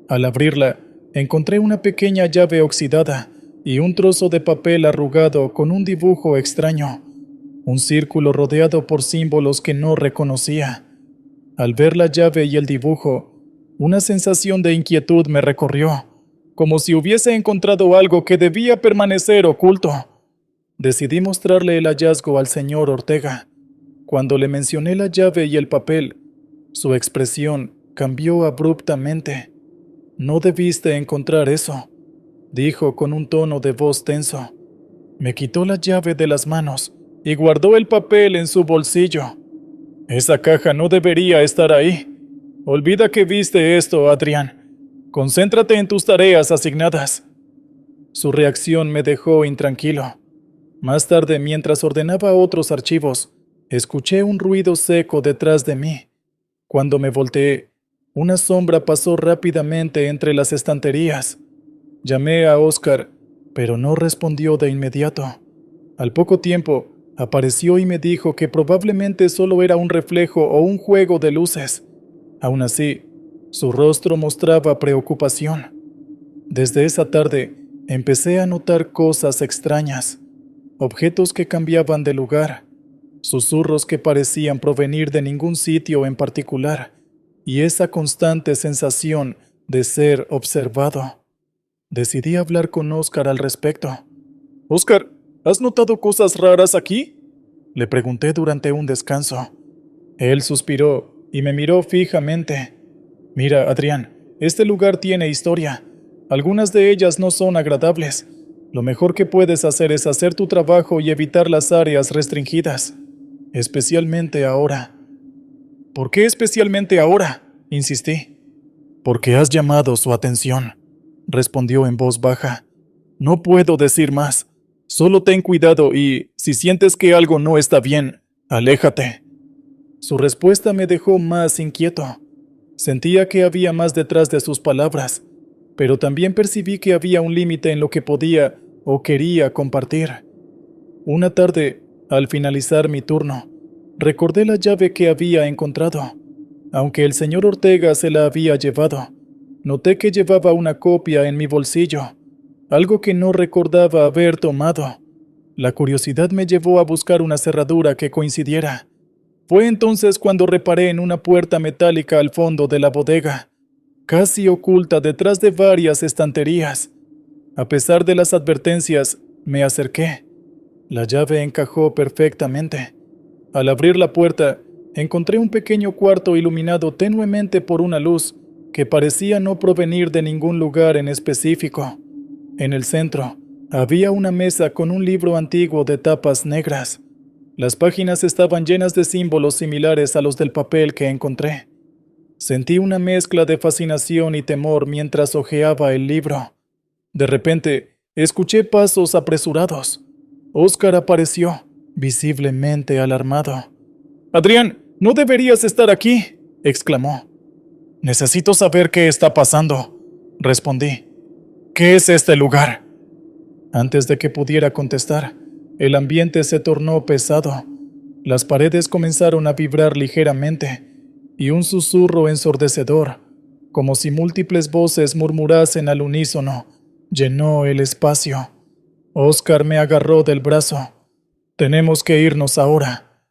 Al abrirla, encontré una pequeña llave oxidada y un trozo de papel arrugado con un dibujo extraño, un círculo rodeado por símbolos que no reconocía. Al ver la llave y el dibujo, una sensación de inquietud me recorrió, como si hubiese encontrado algo que debía permanecer oculto. Decidí mostrarle el hallazgo al señor Ortega. Cuando le mencioné la llave y el papel, su expresión cambió abruptamente. «No debiste encontrar eso», dijo con un tono de voz tenso. Me quitó la llave de las manos y guardó el papel en su bolsillo. «Esa caja no debería estar ahí. Olvida que viste esto, Adrián. Concéntrate en tus tareas asignadas». Su reacción me dejó intranquilo. Más tarde, mientras ordenaba otros archivos, escuché un ruido seco detrás de mí. Cuando me volteé, una sombra pasó rápidamente entre las estanterías. Llamé a Oscar, pero no respondió de inmediato. Al poco tiempo, apareció y me dijo que probablemente solo era un reflejo o un juego de luces. Aún así, su rostro mostraba preocupación. Desde esa tarde, empecé a notar cosas extrañas. Objetos que cambiaban de lugar, susurros que parecían provenir de ningún sitio en particular, y esa constante sensación de ser observado. Decidí hablar con Oscar al respecto. «Oscar, ¿has notado cosas raras aquí?», le pregunté durante un descanso. Él suspiró y me miró fijamente. «Mira, Adrián, este lugar tiene historia. Algunas de ellas no son agradables. Lo mejor que puedes hacer es hacer tu trabajo y evitar las áreas restringidas. Especialmente ahora». «¿Por qué especialmente ahora?», insistí. «Porque has llamado su atención», respondió en voz baja. «No puedo decir más. Solo ten cuidado y, si sientes que algo no está bien, aléjate». Su respuesta me dejó más inquieto. Sentía que había más detrás de sus palabras, pero también percibí que había un límite en lo que podía o quería compartir. Una tarde, al finalizar mi turno, recordé la llave que había encontrado. Aunque el señor Ortega se la había llevado, noté que llevaba una copia en mi bolsillo, algo que no recordaba haber tomado. La curiosidad me llevó a buscar una cerradura que coincidiera. Fue entonces cuando reparé en una puerta metálica al fondo de la bodega, casi oculta detrás de varias estanterías. A pesar de las advertencias, me acerqué. La llave encajó perfectamente. Al abrir la puerta, encontré un pequeño cuarto iluminado tenuemente por una luz que parecía no provenir de ningún lugar en específico. En el centro, había una mesa con un libro antiguo de tapas negras. Las páginas estaban llenas de símbolos similares a los del papel que encontré. Sentí una mezcla de fascinación y temor mientras hojeaba el libro. De repente, escuché pasos apresurados. Oscar apareció, visiblemente alarmado. «Adrián, no deberías estar aquí», exclamó. Necesito saber qué está pasando, respondí. ¿Qué es este lugar? Antes de que pudiera contestar, el ambiente se tornó pesado. Las paredes comenzaron a vibrar ligeramente y un susurro ensordecedor, como si múltiples voces murmurasen al unísono, llenó el espacio. Oscar me agarró del brazo. Tenemos que irnos ahora.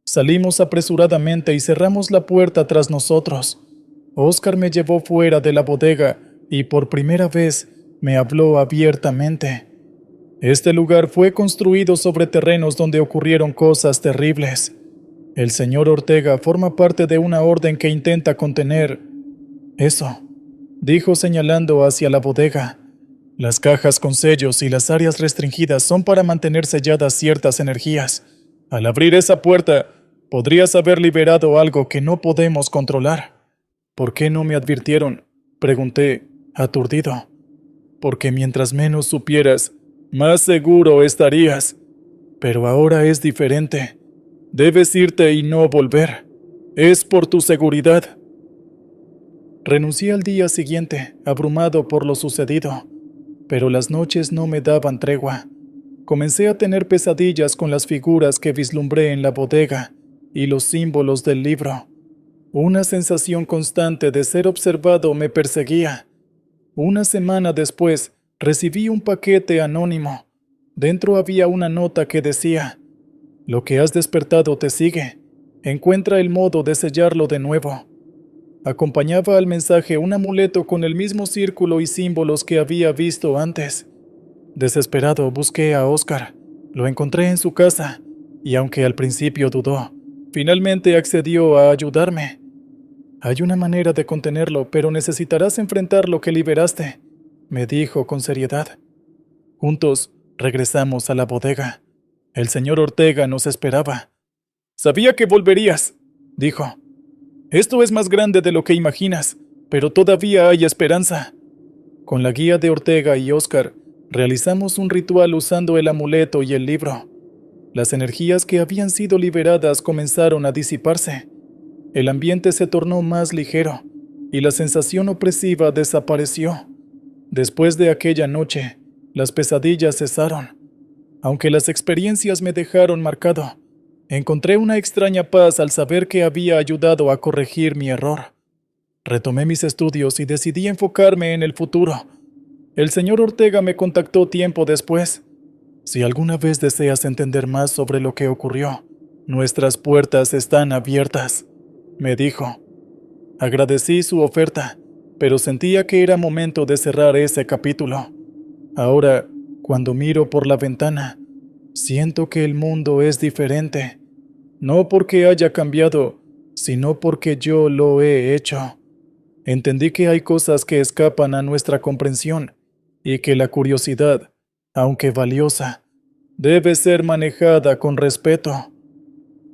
Salimos apresuradamente y cerramos la puerta tras nosotros. Oscar me llevó fuera de la bodega y por primera vez me habló abiertamente. Este lugar fue construido sobre terrenos donde ocurrieron cosas terribles. El señor Ortega forma parte de una orden que intenta contener eso, dijo señalando hacia la bodega. Las cajas con sellos y las áreas restringidas son para mantener selladas ciertas energías. Al abrir esa puerta, podrías haber liberado algo que no podemos controlar. ¿Por qué no me advirtieron?, pregunté, aturdido. Porque mientras menos supieras, más seguro estarías. Pero ahora es diferente. Debes irte y no volver. Es por tu seguridad. Renuncié al día siguiente, abrumado por lo sucedido. Pero las noches no me daban tregua. Comencé a tener pesadillas con las figuras que vislumbré en la bodega y los símbolos del libro. Una sensación constante de ser observado me perseguía. Una semana después, recibí un paquete anónimo. Dentro había una nota que decía: «Lo que has despertado te sigue. Encuentra el modo de sellarlo de nuevo». Acompañaba al mensaje un amuleto con el mismo círculo y símbolos que había visto antes. Desesperado busqué a Oscar. Lo encontré en su casa, y aunque al principio dudó, finalmente accedió a ayudarme. «Hay una manera de contenerlo, pero necesitarás enfrentar lo que liberaste», me dijo con seriedad. Juntos regresamos a la bodega. El señor Ortega nos esperaba. «Sabía que volverías», dijo. «Esto es más grande de lo que imaginas, pero todavía hay esperanza». Con la guía de Ortega y Oscar, realizamos un ritual usando el amuleto y el libro. Las energías que habían sido liberadas comenzaron a disiparse. El ambiente se tornó más ligero y la sensación opresiva desapareció. Después de aquella noche, las pesadillas cesaron. Aunque las experiencias me dejaron marcado, encontré una extraña paz al saber que había ayudado a corregir mi error. Retomé mis estudios y decidí enfocarme en el futuro. El señor Ortega me contactó tiempo después. «Si alguna vez deseas entender más sobre lo que ocurrió, nuestras puertas están abiertas», me dijo. Agradecí su oferta, pero sentía que era momento de cerrar ese capítulo. Ahora, cuando miro por la ventana, siento que el mundo es diferente. No porque haya cambiado, sino porque yo lo he hecho. Entendí que hay cosas que escapan a nuestra comprensión y que la curiosidad, aunque valiosa, debe ser manejada con respeto.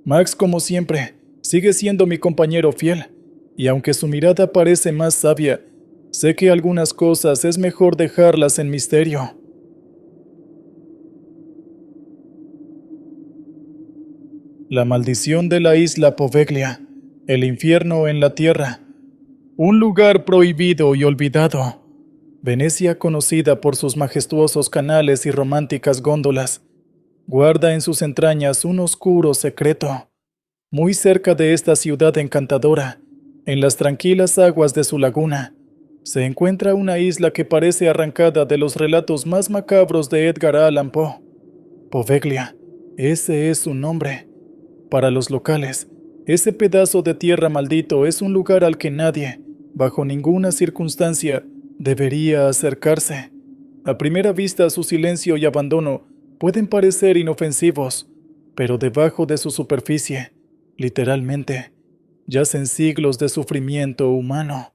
Max, como siempre, sigue siendo mi compañero fiel, y aunque su mirada parece más sabia, sé que algunas cosas es mejor dejarlas en misterio. La maldición de la isla Poveglia, el infierno en la tierra, un lugar prohibido y olvidado. Venecia, conocida por sus majestuosos canales y románticas góndolas, guarda en sus entrañas un oscuro secreto. Muy cerca de esta ciudad encantadora, en las tranquilas aguas de su laguna, se encuentra una isla que parece arrancada de los relatos más macabros de Edgar Allan Poe. Poveglia, ese es su nombre. Para los locales, ese pedazo de tierra maldito es un lugar al que nadie, bajo ninguna circunstancia, debería acercarse. A primera vista, su silencio y abandono pueden parecer inofensivos, pero debajo de su superficie, literalmente, yacen siglos de sufrimiento humano.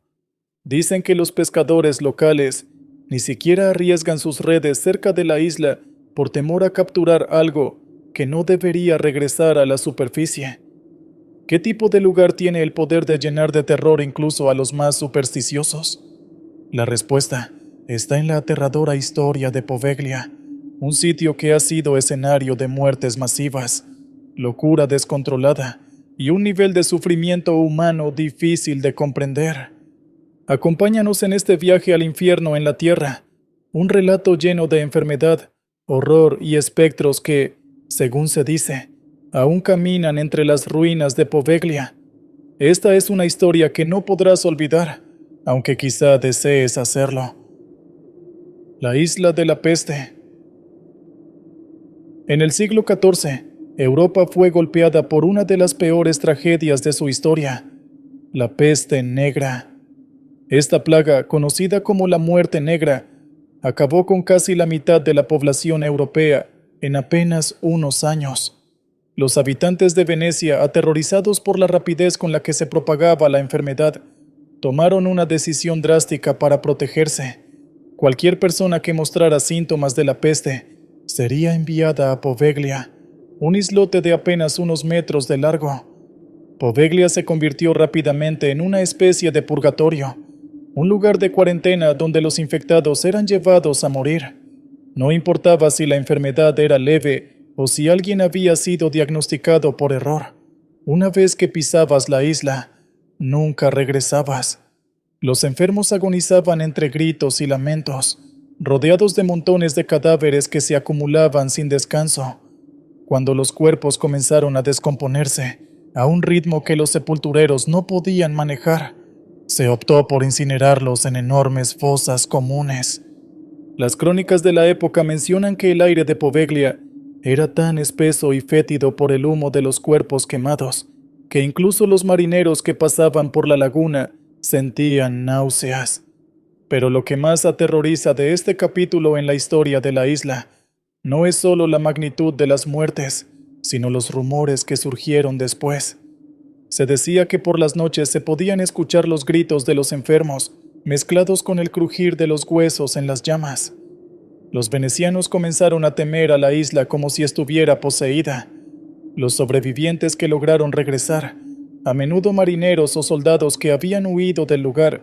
Dicen que los pescadores locales ni siquiera arriesgan sus redes cerca de la isla por temor a capturar algo que no debería regresar a la superficie. ¿Qué tipo de lugar tiene el poder de llenar de terror incluso a los más supersticiosos? La respuesta está en la aterradora historia de Poveglia, un sitio que ha sido escenario de muertes masivas, locura descontrolada y un nivel de sufrimiento humano difícil de comprender. Acompáñanos en este viaje al infierno en la tierra, un relato lleno de enfermedad, horror y espectros que, según se dice, aún caminan entre las ruinas de Poveglia. Esta es una historia que no podrás olvidar, aunque quizá desees hacerlo. La isla de la peste. En el siglo XIV, Europa fue golpeada por una de las peores tragedias de su historia, la peste negra. Esta plaga, conocida como la muerte negra, acabó con casi la mitad de la población europea en apenas unos años. Los habitantes de Venecia, aterrorizados por la rapidez con la que se propagaba la enfermedad, tomaron una decisión drástica para protegerse. Cualquier persona que mostrara síntomas de la peste sería enviada a Poveglia, un islote de apenas unos metros de largo. Poveglia se convirtió rápidamente en una especie de purgatorio, un lugar de cuarentena donde los infectados eran llevados a morir. No importaba si la enfermedad era leve o si alguien había sido diagnosticado por error. Una vez que pisabas la isla, nunca regresabas. Los enfermos agonizaban entre gritos y lamentos, rodeados de montones de cadáveres que se acumulaban sin descanso. Cuando los cuerpos comenzaron a descomponerse, a un ritmo que los sepultureros no podían manejar, se optó por incinerarlos en enormes fosas comunes. Las crónicas de la época mencionan que el aire de Poveglia era tan espeso y fétido por el humo de los cuerpos quemados, que incluso los marineros que pasaban por la laguna sentían náuseas. Pero lo que más aterroriza de este capítulo en la historia de la isla no es solo la magnitud de las muertes, sino los rumores que surgieron después. Se decía que por las noches se podían escuchar los gritos de los enfermos, mezclados con el crujir de los huesos en las llamas. Los venecianos comenzaron a temer a la isla como si estuviera poseída. Los sobrevivientes que lograron regresar, a menudo marineros o soldados que habían huido del lugar,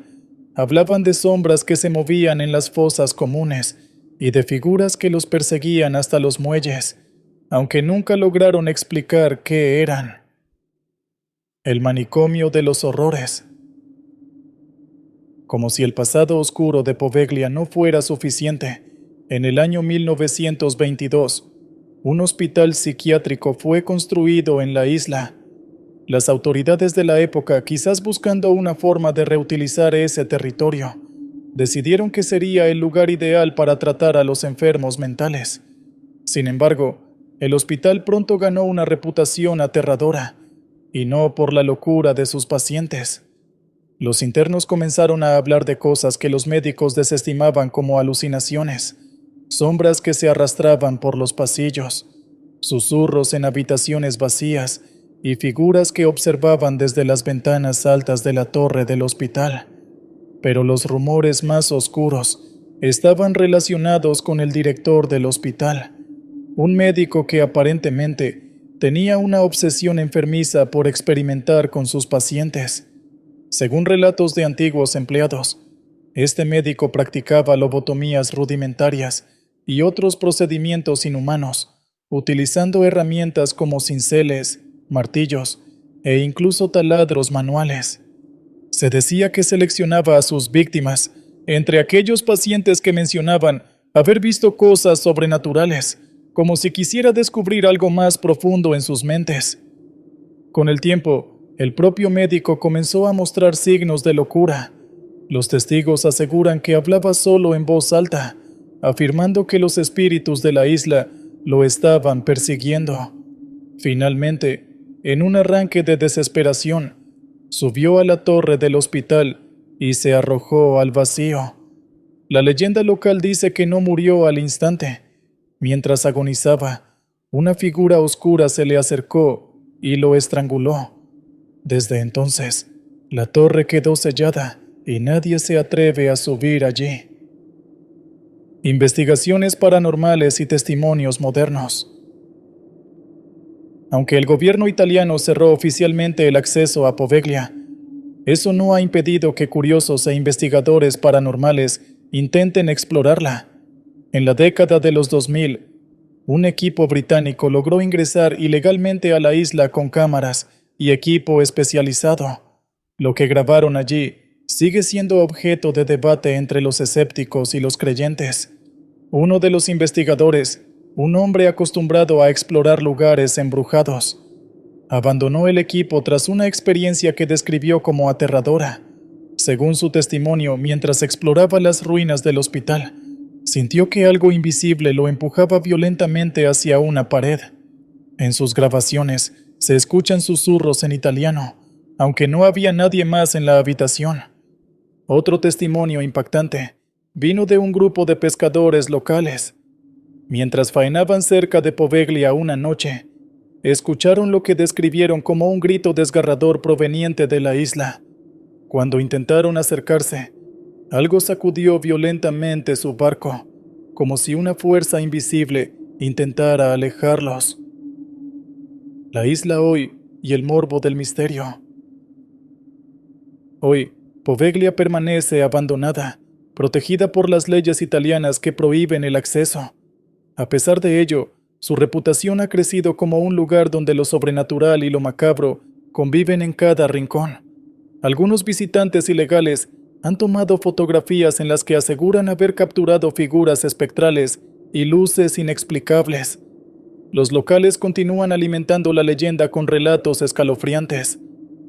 hablaban de sombras que se movían en las fosas comunes y de figuras que los perseguían hasta los muelles, aunque nunca lograron explicar qué eran. El manicomio de los horrores. Como si el pasado oscuro de Poveglia no fuera suficiente, en el año 1922, un hospital psiquiátrico fue construido en la isla. Las autoridades de la época, quizás buscando una forma de reutilizar ese territorio, decidieron que sería el lugar ideal para tratar a los enfermos mentales. Sin embargo, el hospital pronto ganó una reputación aterradora, y no por la locura de sus pacientes. Los internos comenzaron a hablar de cosas que los médicos desestimaban como alucinaciones, sombras que se arrastraban por los pasillos, susurros en habitaciones vacías y figuras que observaban desde las ventanas altas de la torre del hospital. Pero los rumores más oscuros estaban relacionados con el director del hospital, un médico que aparentemente tenía una obsesión enfermiza por experimentar con sus pacientes. Según relatos de antiguos empleados, este médico practicaba lobotomías rudimentarias y otros procedimientos inhumanos, utilizando herramientas como cinceles, martillos e incluso taladros manuales. Se decía que seleccionaba a sus víctimas entre aquellos pacientes que mencionaban haber visto cosas sobrenaturales, como si quisiera descubrir algo más profundo en sus mentes. Con el tiempo, el propio médico comenzó a mostrar signos de locura. Los testigos aseguran que hablaba solo en voz alta, afirmando que los espíritus de la isla lo estaban persiguiendo. Finalmente, en un arranque de desesperación, subió a la torre del hospital y se arrojó al vacío. La leyenda local dice que no murió al instante. Mientras agonizaba, una figura oscura se le acercó y lo estranguló. Desde entonces, la torre quedó sellada y nadie se atreve a subir allí. Investigaciones paranormales y testimonios modernos. Aunque el gobierno italiano cerró oficialmente el acceso a Poveglia, eso no ha impedido que curiosos e investigadores paranormales intenten explorarla. En la década de los 2000, un equipo británico logró ingresar ilegalmente a la isla con cámaras y equipo especializado. Lo que grabaron allí sigue siendo objeto de debate entre los escépticos y los creyentes. Uno de los investigadores, un hombre acostumbrado a explorar lugares embrujados, abandonó el equipo tras una experiencia que describió como aterradora. Según su testimonio, mientras exploraba las ruinas del hospital, sintió que algo invisible lo empujaba violentamente hacia una pared. En sus grabaciones se escuchan susurros en italiano, aunque no había nadie más en la habitación. Otro testimonio impactante vino de un grupo de pescadores locales. Mientras faenaban cerca de Poveglia una noche, escucharon lo que describieron como un grito desgarrador proveniente de la isla. Cuando intentaron acercarse, algo sacudió violentamente su barco, como si una fuerza invisible intentara alejarlos. La isla hoy y el morbo del misterio. Hoy, Poveglia permanece abandonada, protegida por las leyes italianas que prohíben el acceso. A pesar de ello, su reputación ha crecido como un lugar donde lo sobrenatural y lo macabro conviven en cada rincón. Algunos visitantes ilegales han tomado fotografías en las que aseguran haber capturado figuras espectrales y luces inexplicables. Los locales continúan alimentando la leyenda con relatos escalofriantes.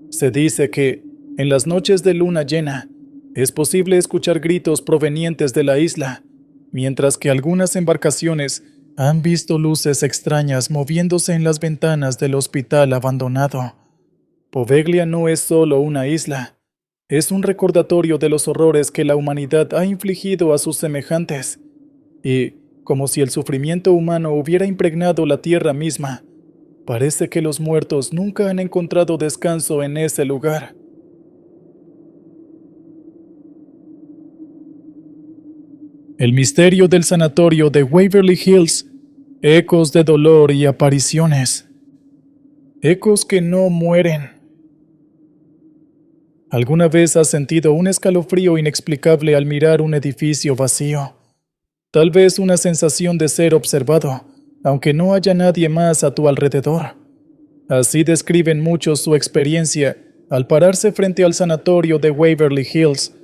Se dice que, en las noches de luna llena, es posible escuchar gritos provenientes de la isla, mientras que algunas embarcaciones han visto luces extrañas moviéndose en las ventanas del hospital abandonado. Poveglia no es solo una isla, es un recordatorio de los horrores que la humanidad ha infligido a sus semejantes, y, como si el sufrimiento humano hubiera impregnado la tierra misma, parece que los muertos nunca han encontrado descanso en ese lugar. El misterio del sanatorio de Waverly Hills, ecos de dolor y apariciones. Ecos que no mueren. ¿Alguna vez has sentido un escalofrío inexplicable al mirar un edificio vacío? Tal vez una sensación de ser observado, aunque no haya nadie más a tu alrededor. Así describen muchos su experiencia al pararse frente al sanatorio de Waverly Hills,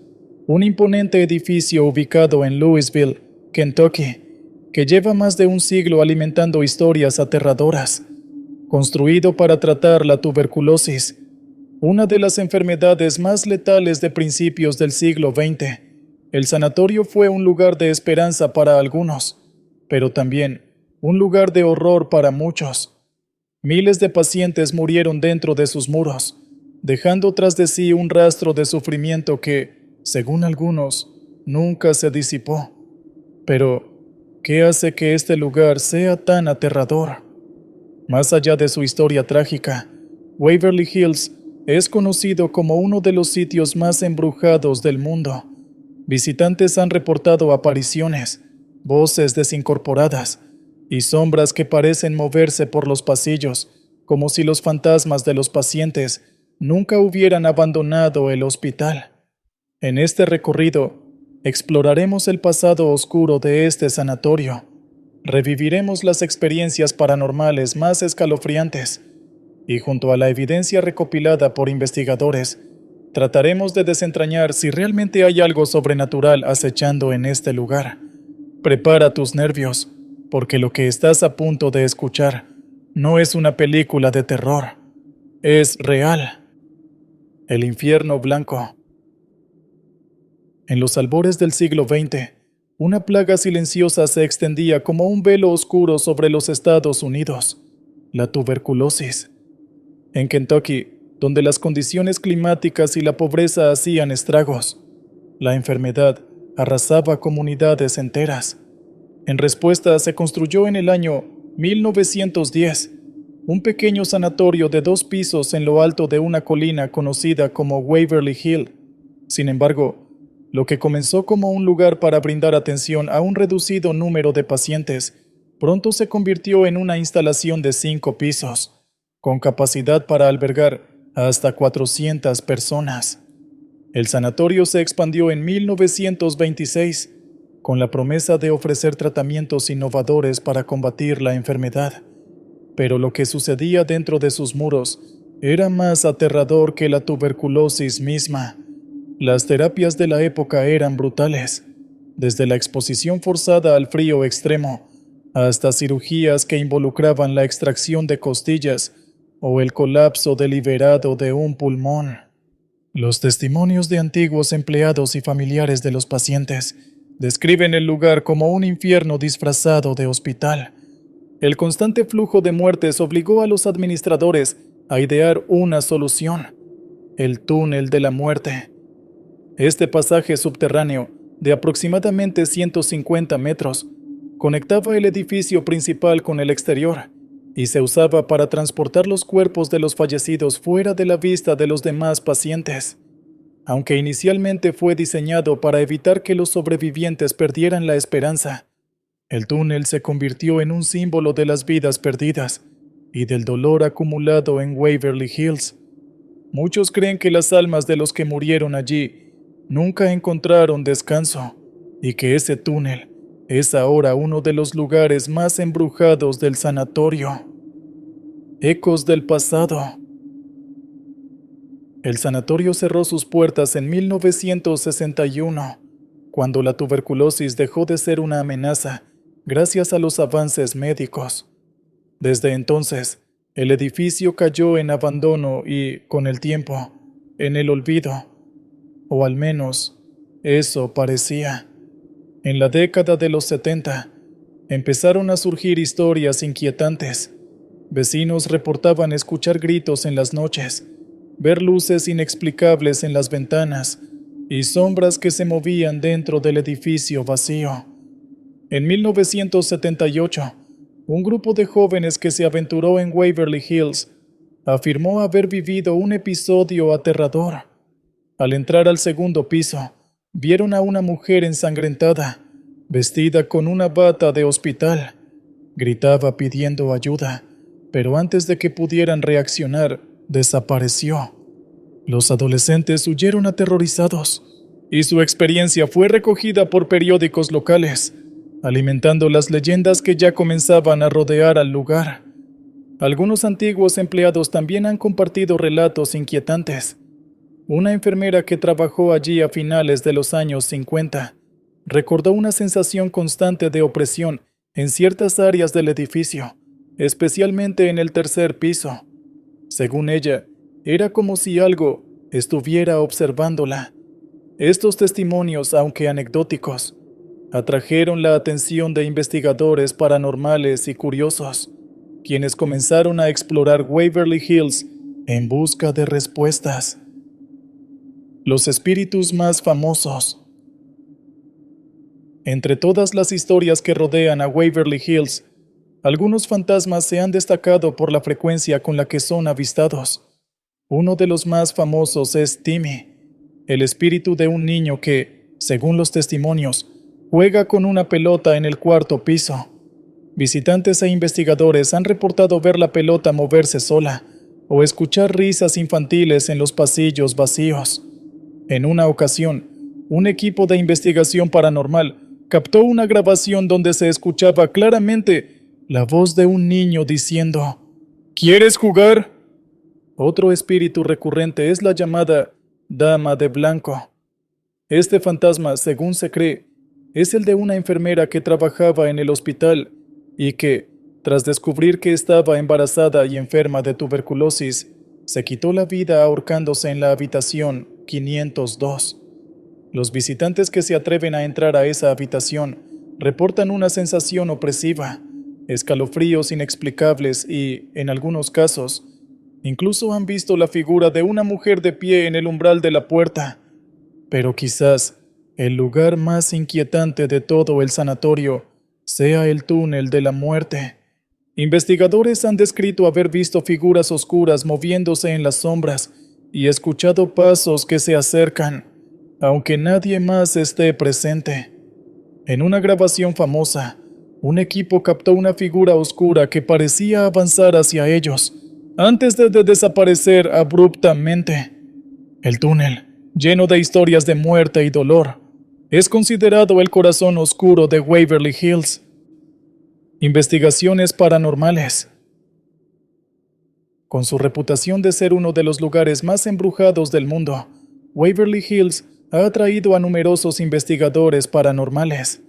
un imponente edificio ubicado en Louisville, Kentucky, que lleva más de un siglo alimentando historias aterradoras. Construido para tratar la tuberculosis, una de las enfermedades más letales de principios del siglo XX, el sanatorio fue un lugar de esperanza para algunos, pero también un lugar de horror para muchos. Miles de pacientes murieron dentro de sus muros, dejando tras de sí un rastro de sufrimiento que, según algunos, nunca se disipó. Pero, ¿qué hace que este lugar sea tan aterrador? Más allá de su historia trágica, Waverly Hills es conocido como uno de los sitios más embrujados del mundo. Visitantes han reportado apariciones, voces desincorporadas y sombras que parecen moverse por los pasillos, como si los fantasmas de los pacientes nunca hubieran abandonado el hospital. En este recorrido, exploraremos el pasado oscuro de este sanatorio. Reviviremos las experiencias paranormales más escalofriantes y, junto a la evidencia recopilada por investigadores, trataremos de desentrañar si realmente hay algo sobrenatural acechando en este lugar. Prepara tus nervios, porque lo que estás a punto de escuchar no es una película de terror, es real. El infierno blanco. En los albores del siglo XX, una plaga silenciosa se extendía como un velo oscuro sobre los Estados Unidos, la tuberculosis. En Kentucky, donde las condiciones climáticas y la pobreza hacían estragos, la enfermedad arrasaba comunidades enteras. En respuesta, se construyó en el año 1910 un pequeño sanatorio de 2 pisos en lo alto de una colina conocida como Waverly Hill. Sin embargo, lo que comenzó como un lugar para brindar atención a un reducido número de pacientes, pronto se convirtió en una instalación de 5 pisos, con capacidad para albergar hasta 400 personas. El sanatorio se expandió en 1926, con la promesa de ofrecer tratamientos innovadores para combatir la enfermedad. Pero lo que sucedía dentro de sus muros era más aterrador que la tuberculosis misma. Las terapias de la época eran brutales, desde la exposición forzada al frío extremo hasta cirugías que involucraban la extracción de costillas o el colapso deliberado de un pulmón. Los testimonios de antiguos empleados y familiares de los pacientes describen el lugar como un infierno disfrazado de hospital. El constante flujo de muertes obligó a los administradores a idear una solución: el túnel de la muerte. Este pasaje subterráneo, de aproximadamente 150 metros, conectaba el edificio principal con el exterior y se usaba para transportar los cuerpos de los fallecidos fuera de la vista de los demás pacientes. Aunque inicialmente fue diseñado para evitar que los sobrevivientes perdieran la esperanza, el túnel se convirtió en un símbolo de las vidas perdidas y del dolor acumulado en Waverly Hills. Muchos creen que las almas de los que murieron allí nunca encontraron descanso y que ese túnel es ahora uno de los lugares más embrujados del sanatorio. Ecos del pasado. El sanatorio cerró sus puertas en 1961, cuando la tuberculosis dejó de ser una amenaza gracias a los avances médicos. Desde entonces, el edificio cayó en abandono y, con el tiempo, en el olvido. O al menos, eso parecía. En la década de los 70, empezaron a surgir historias inquietantes. Vecinos reportaban escuchar gritos en las noches, ver luces inexplicables en las ventanas y sombras que se movían dentro del edificio vacío. En 1978, un grupo de jóvenes que se aventuró en Waverly Hills afirmó haber vivido un episodio aterrador. Al entrar al segundo piso, vieron a una mujer ensangrentada, vestida con una bata de hospital. Gritaba pidiendo ayuda, pero antes de que pudieran reaccionar, desapareció. Los adolescentes huyeron aterrorizados, y su experiencia fue recogida por periódicos locales, alimentando las leyendas que ya comenzaban a rodear al lugar. Algunos antiguos empleados también han compartido relatos inquietantes. Una enfermera que trabajó allí a finales de los años 50 recordó una sensación constante de opresión en ciertas áreas del edificio, especialmente en el tercer piso. Según ella, era como si algo estuviera observándola. Estos testimonios, aunque anecdóticos, atrajeron la atención de investigadores paranormales y curiosos, quienes comenzaron a explorar Waverly Hills en busca de respuestas. Los espíritus más famosos. Entre todas las historias que rodean a Waverly Hills, algunos fantasmas se han destacado por la frecuencia con la que son avistados. Uno de los más famosos es Timmy, el espíritu de un niño que, según los testimonios, juega con una pelota en el cuarto piso. Visitantes e investigadores han reportado ver la pelota moverse sola o escuchar risas infantiles en los pasillos vacíos. En una ocasión, un equipo de investigación paranormal captó una grabación donde se escuchaba claramente la voz de un niño diciendo: ¿Quieres jugar? Otro espíritu recurrente es la llamada Dama de Blanco. Este fantasma, según se cree, es el de una enfermera que trabajaba en el hospital y que, tras descubrir que estaba embarazada y enferma de tuberculosis, se quitó la vida ahorcándose en la habitación 502. Los visitantes que se atreven a entrar a esa habitación reportan una sensación opresiva, escalofríos inexplicables y, en algunos casos, incluso han visto la figura de una mujer de pie en el umbral de la puerta. Pero quizás el lugar más inquietante de todo el sanatorio sea el túnel de la muerte. Investigadores han descrito haber visto figuras oscuras moviéndose en las sombras y escuchado pasos que se acercan, aunque nadie más esté presente. En una grabación famosa, un equipo captó una figura oscura que parecía avanzar hacia ellos, antes de desaparecer abruptamente. El túnel, lleno de historias de muerte y dolor, es considerado el corazón oscuro de Waverly Hills. Investigaciones paranormales. Con su reputación de ser uno de los lugares más embrujados del mundo, Waverly Hills ha atraído a numerosos investigadores paranormales.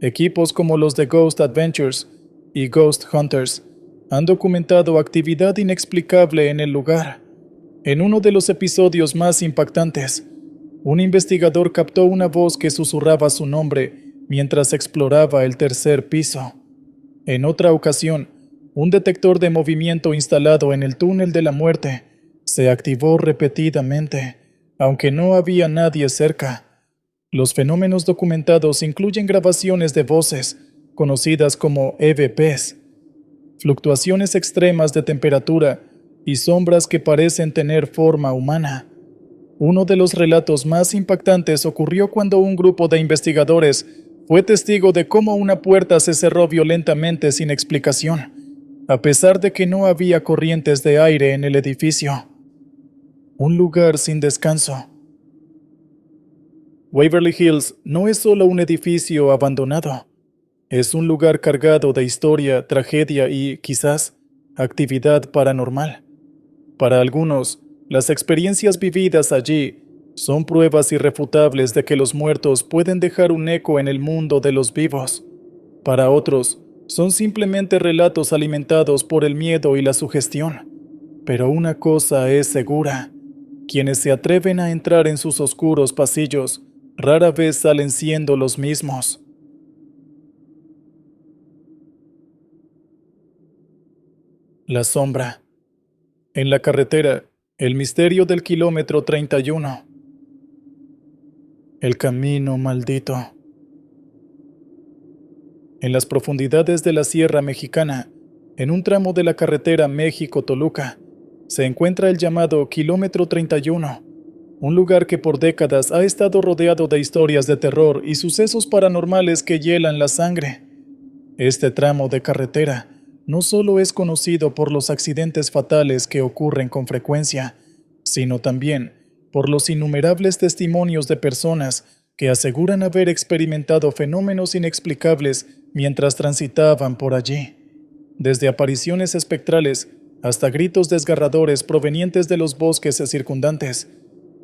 Equipos como los de Ghost Adventures y Ghost Hunters han documentado actividad inexplicable en el lugar. En uno de los episodios más impactantes, un investigador captó una voz que susurraba su nombre mientras exploraba el tercer piso. En otra ocasión, un detector de movimiento instalado en el túnel de la muerte se activó repetidamente, aunque no había nadie cerca. Los fenómenos documentados incluyen grabaciones de voces, conocidas como EVPs, fluctuaciones extremas de temperatura y sombras que parecen tener forma humana. Uno de los relatos más impactantes ocurrió cuando un grupo de investigadores fue testigo de cómo una puerta se cerró violentamente sin explicación, a pesar de que no había corrientes de aire en el edificio. Un lugar sin descanso. Waverly Hills no es solo un edificio abandonado. Es un lugar cargado de historia, tragedia y, quizás, actividad paranormal. Para algunos, las experiencias vividas allí son pruebas irrefutables de que los muertos pueden dejar un eco en el mundo de los vivos. Para otros, son simplemente relatos alimentados por el miedo y la sugestión. Pero una cosa es segura: quienes se atreven a entrar en sus oscuros pasillos rara vez salen siendo los mismos. La sombra. En la carretera, el misterio del kilómetro 31. El camino maldito. En las profundidades de la Sierra Mexicana, en un tramo de la carretera México-Toluca, se encuentra el llamado Kilómetro 31, un lugar que por décadas ha estado rodeado de historias de terror y sucesos paranormales que hielan la sangre. Este tramo de carretera no solo es conocido por los accidentes fatales que ocurren con frecuencia, sino también por los innumerables testimonios de personas que aseguran haber experimentado fenómenos inexplicables mientras transitaban por allí. Desde apariciones espectrales hasta gritos desgarradores provenientes de los bosques circundantes,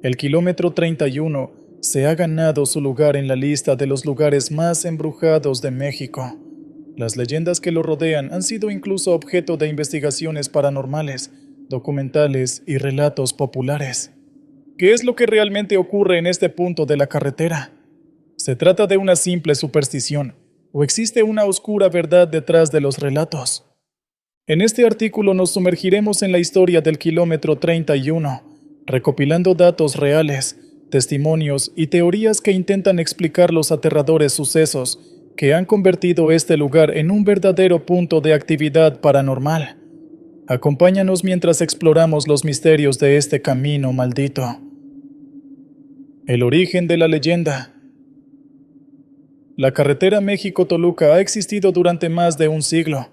el kilómetro 31 se ha ganado su lugar en la lista de los lugares más embrujados de México. Las leyendas que lo rodean han sido incluso objeto de investigaciones paranormales, documentales y relatos populares. ¿Qué es lo que realmente ocurre en este punto de la carretera? ¿Se trata de una simple superstición o existe una oscura verdad detrás de los relatos? En este artículo nos sumergiremos en la historia del kilómetro 31, recopilando datos reales, testimonios y teorías que intentan explicar los aterradores sucesos que han convertido este lugar en un verdadero punto de actividad paranormal. Acompáñanos mientras exploramos los misterios de este camino maldito. El origen de la leyenda. La carretera México-Toluca ha existido durante más de un siglo,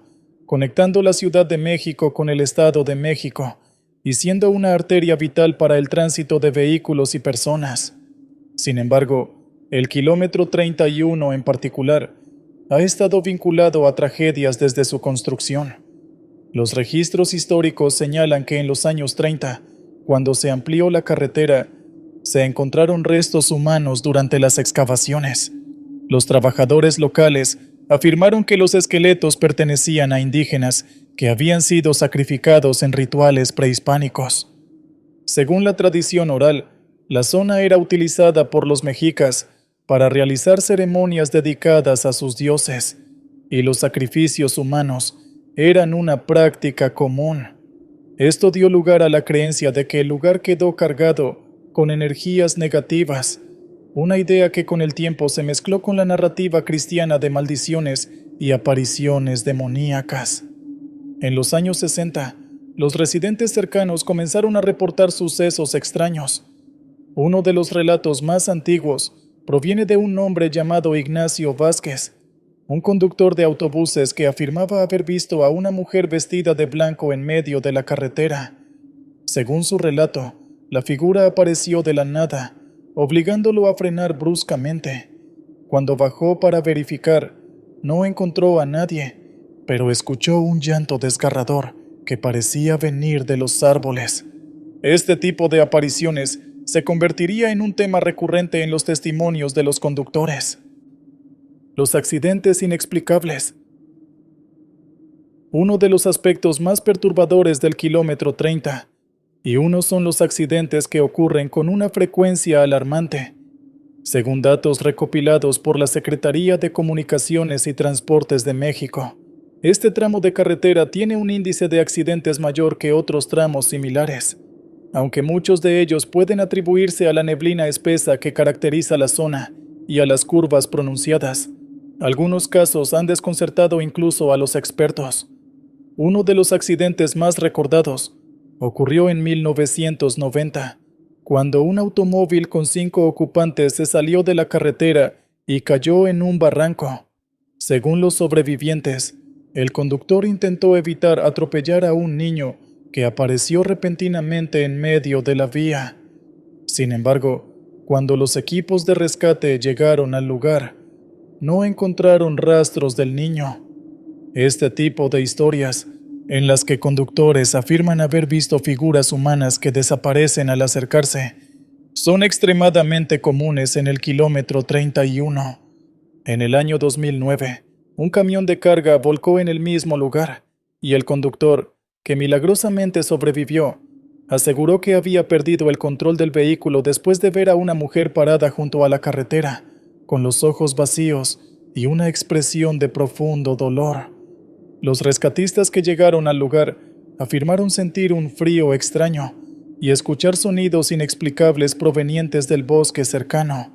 conectando la Ciudad de México con el Estado de México y siendo una arteria vital para el tránsito de vehículos y personas. Sin embargo, el kilómetro 31 en particular ha estado vinculado a tragedias desde su construcción. Los registros históricos señalan que en los años 30, cuando se amplió la carretera, se encontraron restos humanos durante las excavaciones. Los trabajadores locales afirmaron que los esqueletos pertenecían a indígenas que habían sido sacrificados en rituales prehispánicos. Según la tradición oral, la zona era utilizada por los mexicas para realizar ceremonias dedicadas a sus dioses, y los sacrificios humanos eran una práctica común. Esto dio lugar a la creencia de que el lugar quedó cargado con energías negativas, una idea que con el tiempo se mezcló con la narrativa cristiana de maldiciones y apariciones demoníacas. En los años 60, los residentes cercanos comenzaron a reportar sucesos extraños. Uno de los relatos más antiguos proviene de un hombre llamado Ignacio Vázquez, un conductor de autobuses que afirmaba haber visto a una mujer vestida de blanco en medio de la carretera. Según su relato, la figura apareció de la nada, obligándolo a frenar bruscamente. Cuando bajó para verificar, no encontró a nadie, pero escuchó un llanto desgarrador que parecía venir de los árboles. Este tipo de apariciones se convertiría en un tema recurrente en los testimonios de los conductores. Los accidentes inexplicables. Uno de los aspectos más perturbadores del kilómetro 30, y unos son los accidentes que ocurren con una frecuencia alarmante. Según datos recopilados por la Secretaría de Comunicaciones y Transportes de México, este tramo de carretera tiene un índice de accidentes mayor que otros tramos similares, aunque muchos de ellos pueden atribuirse a la neblina espesa que caracteriza la zona y a las curvas pronunciadas. Algunos casos han desconcertado incluso a los expertos. Uno de los accidentes más recordados ocurrió en 1990, cuando un automóvil con 5 ocupantes se salió de la carretera y cayó en un barranco. Según los sobrevivientes, el conductor intentó evitar atropellar a un niño que apareció repentinamente en medio de la vía. Sin embargo, cuando los equipos de rescate llegaron al lugar, no encontraron rastros del niño. Este tipo de historias, en las que conductores afirman haber visto figuras humanas que desaparecen al acercarse, son extremadamente comunes en el kilómetro 31. En el año 2009, un camión de carga volcó en el mismo lugar, y el conductor, que milagrosamente sobrevivió, aseguró que había perdido el control del vehículo después de ver a una mujer parada junto a la carretera, con los ojos vacíos y una expresión de profundo dolor. Los rescatistas que llegaron al lugar afirmaron sentir un frío extraño y escuchar sonidos inexplicables provenientes del bosque cercano.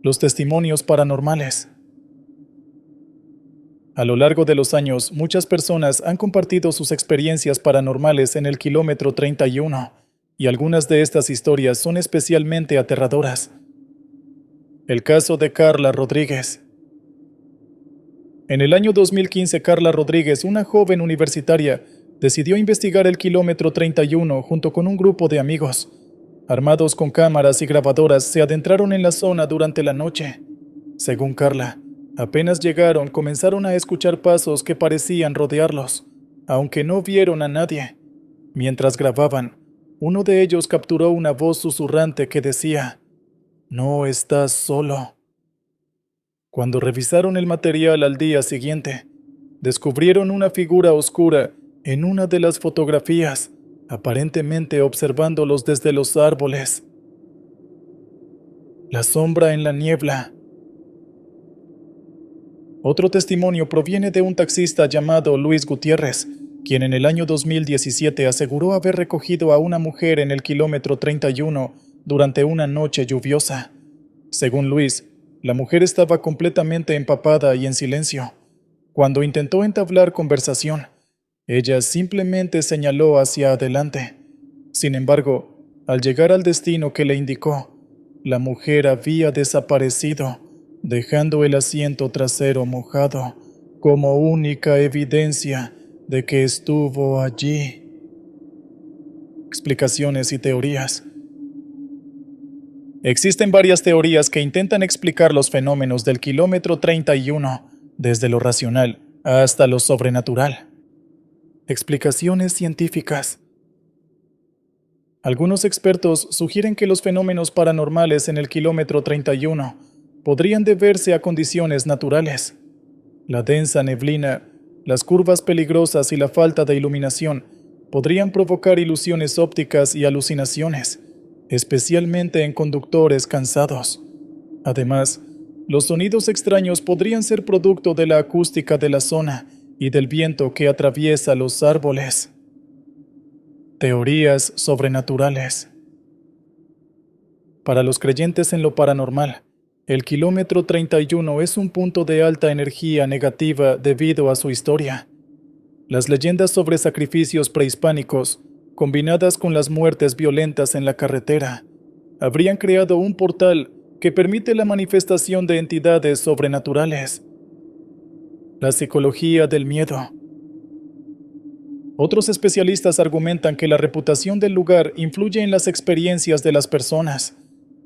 Los testimonios paranormales. A lo largo de los años, muchas personas han compartido sus experiencias paranormales en el kilómetro 31, y algunas de estas historias son especialmente aterradoras. El caso de Carla Rodríguez. En el año 2015, Carla Rodríguez, una joven universitaria, decidió investigar el kilómetro 31 junto con un grupo de amigos. Armados con cámaras y grabadoras, se adentraron en la zona durante la noche. Según Carla, apenas llegaron, comenzaron a escuchar pasos que parecían rodearlos, aunque no vieron a nadie. Mientras grababan, uno de ellos capturó una voz susurrante que decía: «No estás solo». Cuando revisaron el material al día siguiente, descubrieron una figura oscura en una de las fotografías, aparentemente observándolos desde los árboles. La sombra en la niebla. Otro testimonio proviene de un taxista llamado Luis Gutiérrez, quien en el año 2017 aseguró haber recogido a una mujer en el kilómetro 31 durante una noche lluviosa. Según Luis, la mujer estaba completamente empapada y en silencio. Cuando intentó entablar conversación, ella simplemente señaló hacia adelante. Sin embargo, al llegar al destino que le indicó, la mujer había desaparecido, dejando el asiento trasero mojado, como única evidencia de que estuvo allí. Explicaciones y teorías. Existen varias teorías que intentan explicar los fenómenos del kilómetro 31, desde lo racional hasta lo sobrenatural. Explicaciones científicas. Algunos expertos sugieren que los fenómenos paranormales en el kilómetro 31 podrían deberse a condiciones naturales. La densa neblina, las curvas peligrosas y la falta de iluminación podrían provocar ilusiones ópticas y alucinaciones, especialmente en conductores cansados. Además, los sonidos extraños podrían ser producto de la acústica de la zona y del viento que atraviesa los árboles. Teorías sobrenaturales. Para los creyentes en lo paranormal, el kilómetro 31 es un punto de alta energía negativa debido a su historia. Las leyendas sobre sacrificios prehispánicos, combinadas con las muertes violentas en la carretera, habrían creado un portal que permite la manifestación de entidades sobrenaturales. La psicología del miedo. Otros especialistas argumentan que la reputación del lugar influye en las experiencias de las personas.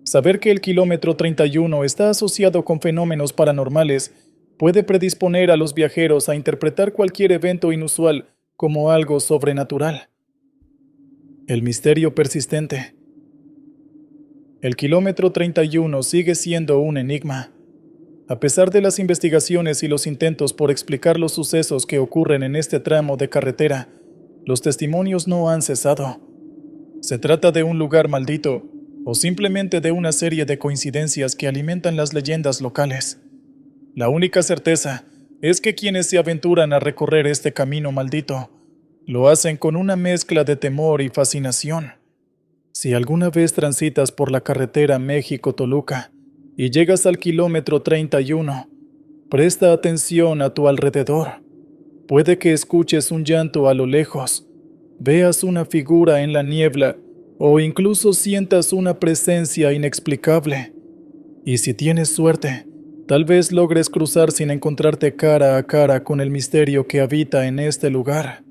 Saber que el kilómetro 31 está asociado con fenómenos paranormales puede predisponer a los viajeros a interpretar cualquier evento inusual como algo sobrenatural. El misterio persistente. El kilómetro 31 sigue siendo un enigma. A pesar de las investigaciones y los intentos por explicar los sucesos que ocurren en este tramo de carretera, los testimonios no han cesado. ¿Se trata de un lugar maldito o simplemente de una serie de coincidencias que alimentan las leyendas locales? La única certeza es que quienes se aventuran a recorrer este camino maldito lo hacen con una mezcla de temor y fascinación. Si alguna vez transitas por la carretera México-Toluca y llegas al kilómetro 31, presta atención a tu alrededor. Puede que escuches un llanto a lo lejos, veas una figura en la niebla o incluso sientas una presencia inexplicable. Y si tienes suerte, tal vez logres cruzar sin encontrarte cara a cara con el misterio que habita en este lugar.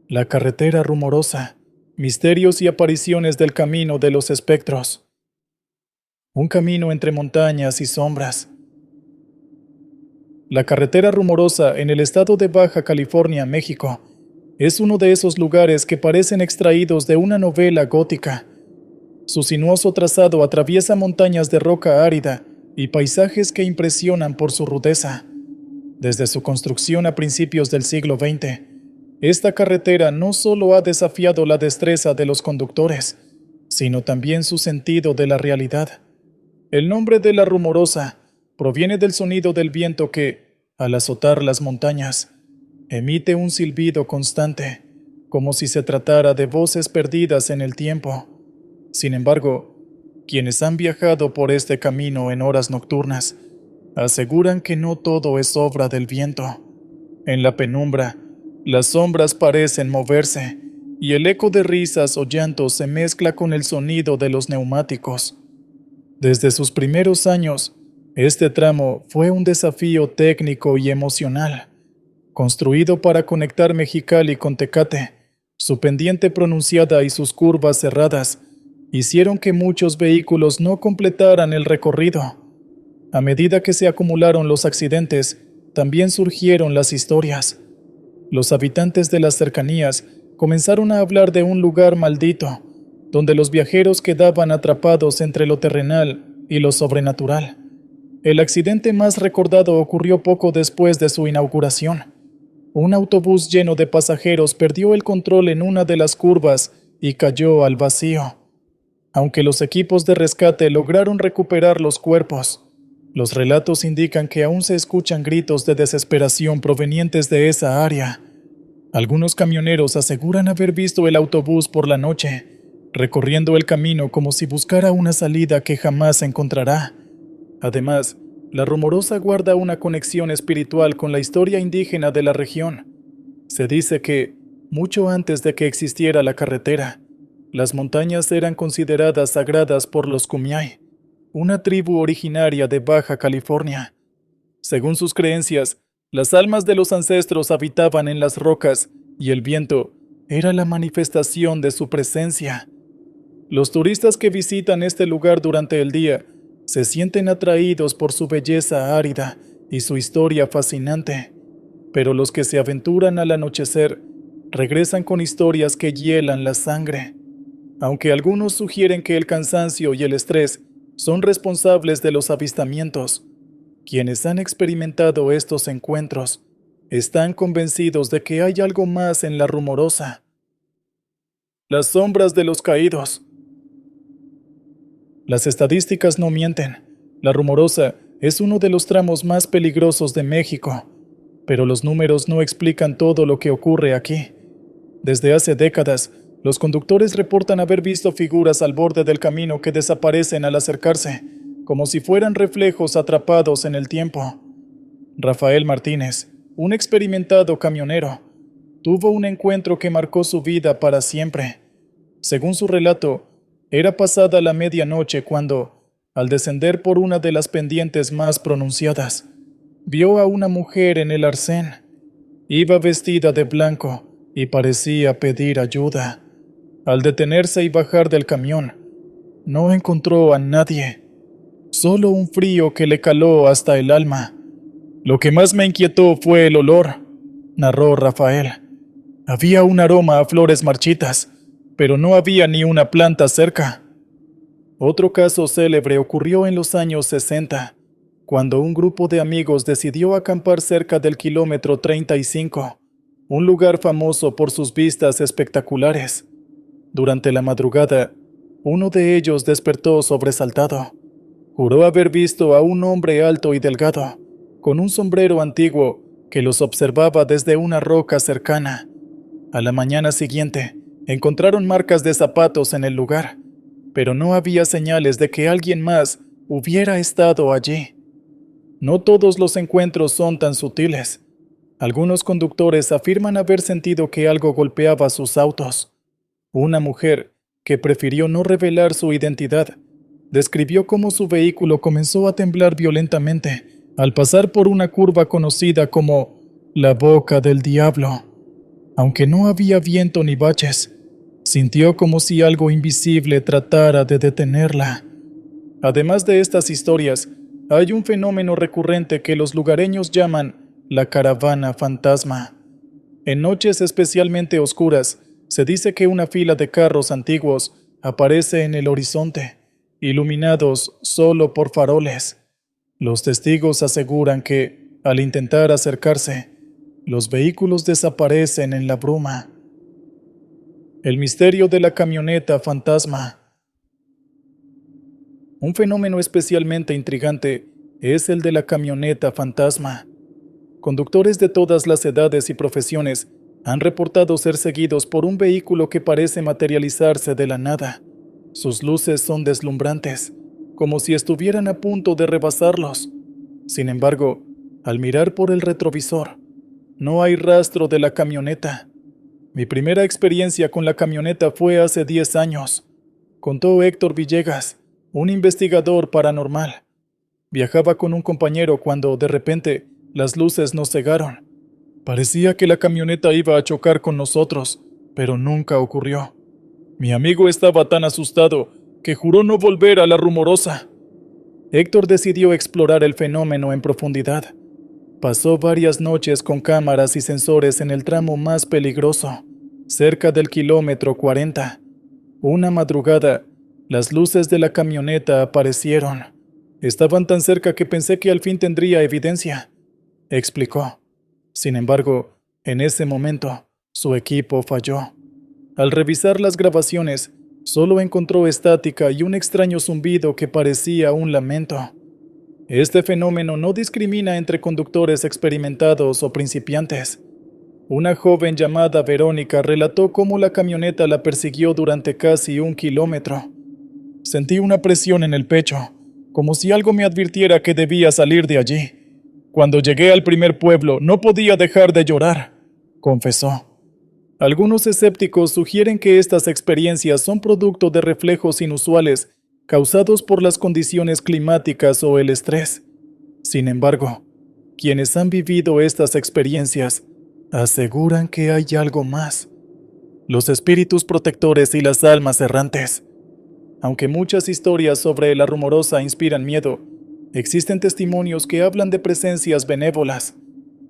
La carretera rumorosa, misterios y apariciones del camino de los espectros. Un camino entre montañas y sombras. La carretera rumorosa en el estado de Baja California, México, es uno de esos lugares que parecen extraídos de una novela gótica. Su sinuoso trazado atraviesa montañas de roca árida y paisajes que impresionan por su rudeza. Desde su construcción a principios del siglo XX, esta carretera no solo ha desafiado la destreza de los conductores, sino también su sentido de la realidad. El nombre de la rumorosa proviene del sonido del viento que, al azotar las montañas, emite un silbido constante, como si se tratara de voces perdidas en el tiempo. Sin embargo, quienes han viajado por este camino en horas nocturnas aseguran que no todo es obra del viento. En la penumbra, las sombras parecen moverse y el eco de risas o llantos se mezcla con el sonido de los neumáticos. Desde sus primeros años, este tramo fue un desafío técnico y emocional. Construido para conectar Mexicali con Tecate, su pendiente pronunciada y sus curvas cerradas hicieron que muchos vehículos no completaran el recorrido. A medida que se acumularon los accidentes, también surgieron las historias. Los habitantes de las cercanías comenzaron a hablar de un lugar maldito, donde los viajeros quedaban atrapados entre lo terrenal y lo sobrenatural. El accidente más recordado ocurrió poco después de su inauguración. Un autobús lleno de pasajeros perdió el control en una de las curvas y cayó al vacío. Aunque los equipos de rescate lograron recuperar los cuerpos, los relatos indican que aún se escuchan gritos de desesperación provenientes de esa área. Algunos camioneros aseguran haber visto el autobús por la noche, recorriendo el camino como si buscara una salida que jamás encontrará. Además, la rumorosa guarda una conexión espiritual con la historia indígena de la región. Se dice que, mucho antes de que existiera la carretera, las montañas eran consideradas sagradas por los Kumeyaay, una tribu originaria de Baja California. Según sus creencias, las almas de los ancestros habitaban en las rocas y el viento era la manifestación de su presencia. Los turistas que visitan este lugar durante el día se sienten atraídos por su belleza árida y su historia fascinante, pero los que se aventuran al anochecer regresan con historias que hielan la sangre. Aunque algunos sugieren que el cansancio y el estrés son responsables de los avistamientos, quienes han experimentado estos encuentros están convencidos de que hay algo más en la rumorosa. Las sombras de los caídos. Las estadísticas no mienten. La rumorosa es uno de los tramos más peligrosos de México, pero los números no explican todo lo que ocurre aquí. Desde hace décadas, los conductores reportan haber visto figuras al borde del camino que desaparecen al acercarse, como si fueran reflejos atrapados en el tiempo. Rafael Martínez, un experimentado camionero, tuvo un encuentro que marcó su vida para siempre. Según su relato, era pasada la medianoche cuando, al descender por una de las pendientes más pronunciadas, vio a una mujer en el arcén. Iba vestida de blanco y parecía pedir ayuda. Al detenerse y bajar del camión, no encontró a nadie, solo un frío que le caló hasta el alma. Lo que más me inquietó fue el olor, narró Rafael. Había un aroma a flores marchitas, pero no había ni una planta cerca. Otro caso célebre ocurrió en los años 60, cuando un grupo de amigos decidió acampar cerca del kilómetro 35, un lugar famoso por sus vistas espectaculares. Durante la madrugada, uno de ellos despertó sobresaltado. Juró haber visto a un hombre alto y delgado, con un sombrero antiguo, que los observaba desde una roca cercana. A la mañana siguiente, encontraron marcas de zapatos en el lugar, pero no había señales de que alguien más hubiera estado allí. No todos los encuentros son tan sutiles. Algunos conductores afirman haber sentido que algo golpeaba sus autos. Una mujer, que prefirió no revelar su identidad, describió cómo su vehículo comenzó a temblar violentamente al pasar por una curva conocida como la Boca del Diablo. Aunque no había viento ni baches, sintió como si algo invisible tratara de detenerla. Además de estas historias, hay un fenómeno recurrente que los lugareños llaman la caravana fantasma. En noches especialmente oscuras, se dice que una fila de carros antiguos aparece en el horizonte, iluminados solo por faroles. Los testigos aseguran que, al intentar acercarse, los vehículos desaparecen en la bruma. El misterio de la camioneta fantasma. Un fenómeno especialmente intrigante es el de la camioneta fantasma. Conductores de todas las edades y profesiones han reportado ser seguidos por un vehículo que parece materializarse de la nada. Sus luces son deslumbrantes, como si estuvieran a punto de rebasarlos. Sin embargo, al mirar por el retrovisor, no hay rastro de la camioneta. Mi primera experiencia con la camioneta fue hace 10 años, contó Héctor Villegas, un investigador paranormal. Viajaba con un compañero cuando, de repente, las luces nos cegaron. Parecía que la camioneta iba a chocar con nosotros, pero nunca ocurrió. Mi amigo estaba tan asustado que juró no volver a la Rumorosa. Héctor decidió explorar el fenómeno en profundidad. Pasó varias noches con cámaras y sensores en el tramo más peligroso, cerca del kilómetro 40. Una madrugada, las luces de la camioneta aparecieron. Estaban tan cerca que pensé que al fin tendría evidencia, explicó. Sin embargo, en ese momento, su equipo falló. Al revisar las grabaciones, solo encontró estática y un extraño zumbido que parecía un lamento. Este fenómeno no discrimina entre conductores experimentados o principiantes. Una joven llamada Verónica relató cómo la camioneta la persiguió durante casi 1 kilómetro. Sentí una presión en el pecho, como si algo me advirtiera que debía salir de allí. Cuando llegué al primer pueblo, no podía dejar de llorar, confesó. Algunos escépticos sugieren que estas experiencias son producto de reflejos inusuales causados por las condiciones climáticas o el estrés. Sin embargo, quienes han vivido estas experiencias aseguran que hay algo más: los espíritus protectores y las almas errantes. Aunque muchas historias sobre la Rumorosa inspiran miedo, existen testimonios que hablan de presencias benévolas.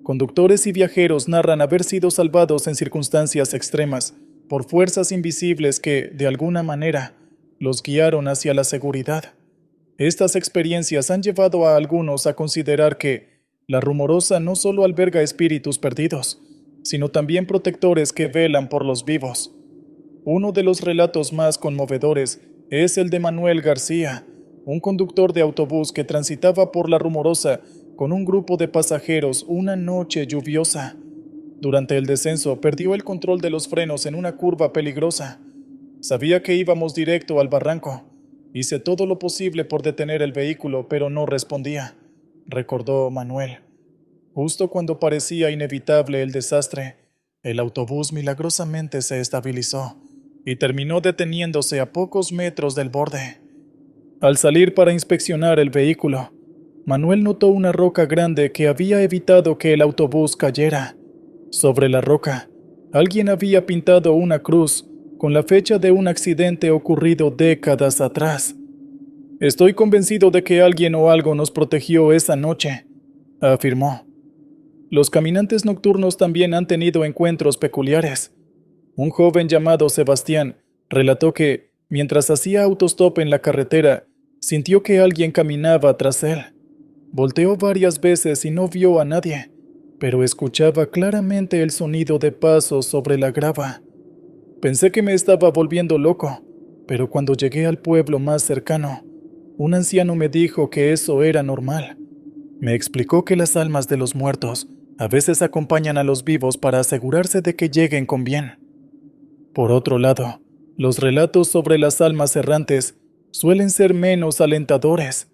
Conductores y viajeros narran haber sido salvados en circunstancias extremas por fuerzas invisibles que, de alguna manera, los guiaron hacia la seguridad. Estas experiencias han llevado a algunos a considerar que la Rumorosa no solo alberga espíritus perdidos, sino también protectores que velan por los vivos. Uno de los relatos más conmovedores es el de Manuel García, un conductor de autobús que transitaba por la Rumorosa con un grupo de pasajeros una noche lluviosa. Durante el descenso perdió el control de los frenos en una curva peligrosa. Sabía que íbamos directo al barranco. Hice todo lo posible por detener el vehículo, pero no respondía, recordó Manuel. Justo cuando parecía inevitable el desastre, el autobús milagrosamente se estabilizó y terminó deteniéndose a pocos metros del borde. Al salir para inspeccionar el vehículo, Manuel notó una roca grande que había evitado que el autobús cayera. Sobre la roca, alguien había pintado una cruz con la fecha de un accidente ocurrido décadas atrás. Estoy convencido de que alguien o algo nos protegió esa noche, afirmó. Los caminantes nocturnos también han tenido encuentros peculiares. Un joven llamado Sebastián relató que, mientras hacía autostop en la carretera, sintió que alguien caminaba tras él. Volteó varias veces y no vio a nadie, pero escuchaba claramente el sonido de pasos sobre la grava. Pensé que me estaba volviendo loco, pero cuando llegué al pueblo más cercano, un anciano me dijo que eso era normal. Me explicó que las almas de los muertos a veces acompañan a los vivos para asegurarse de que lleguen con bien. Por otro lado, los relatos sobre las almas errantes suelen ser menos alentadores.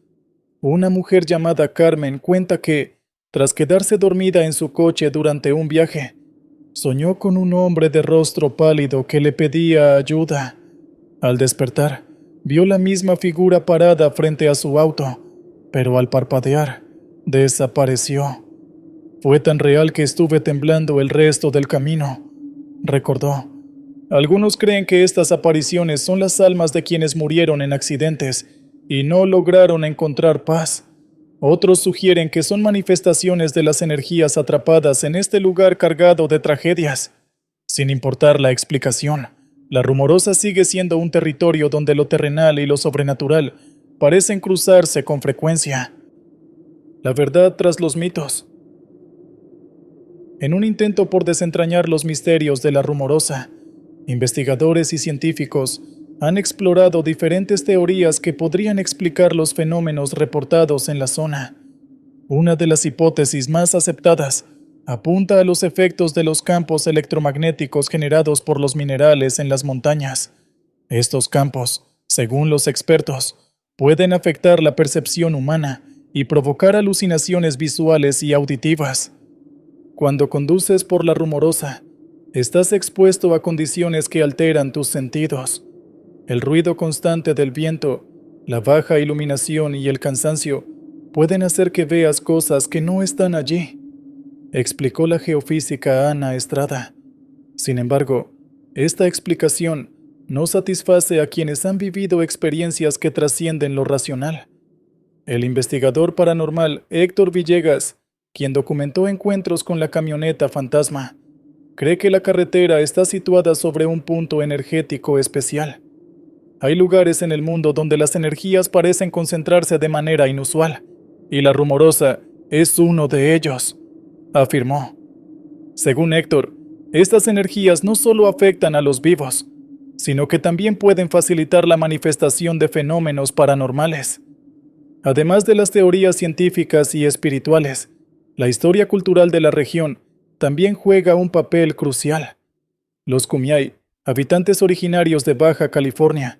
Una mujer llamada Carmen cuenta que, tras quedarse dormida en su coche durante un viaje, soñó con un hombre de rostro pálido que le pedía ayuda. Al despertar, vio la misma figura parada frente a su auto, pero al parpadear, desapareció. Fue tan real que estuve temblando el resto del camino, recordó. Algunos creen que estas apariciones son las almas de quienes murieron en accidentes y no lograron encontrar paz. Otros sugieren que son manifestaciones de las energías atrapadas en este lugar cargado de tragedias. Sin importar la explicación, la Rumorosa sigue siendo un territorio donde lo terrenal y lo sobrenatural parecen cruzarse con frecuencia. La verdad tras los mitos. En un intento por desentrañar los misterios de la Rumorosa, investigadores y científicos han explorado diferentes teorías que podrían explicar los fenómenos reportados en la zona. Una de las hipótesis más aceptadas apunta a los efectos de los campos electromagnéticos generados por los minerales en las montañas. Estos campos, según los expertos, pueden afectar la percepción humana y provocar alucinaciones visuales y auditivas. Cuando conduces por la Rumorosa, estás expuesto a condiciones que alteran tus sentidos. El ruido constante del viento, la baja iluminación y el cansancio pueden hacer que veas cosas que no están allí, explicó la geofísica Ana Estrada. Sin embargo, esta explicación no satisface a quienes han vivido experiencias que trascienden lo racional. El investigador paranormal Héctor Villegas, quien documentó encuentros con la camioneta fantasma, cree que la carretera está situada sobre un punto energético especial. Hay lugares en el mundo donde las energías parecen concentrarse de manera inusual, y la Rumorosa es uno de ellos, afirmó. Según Héctor, estas energías no solo afectan a los vivos, sino que también pueden facilitar la manifestación de fenómenos paranormales. Además de las teorías científicas y espirituales, la historia cultural de la región también juega un papel crucial. Los Kumiai, habitantes originarios de Baja California,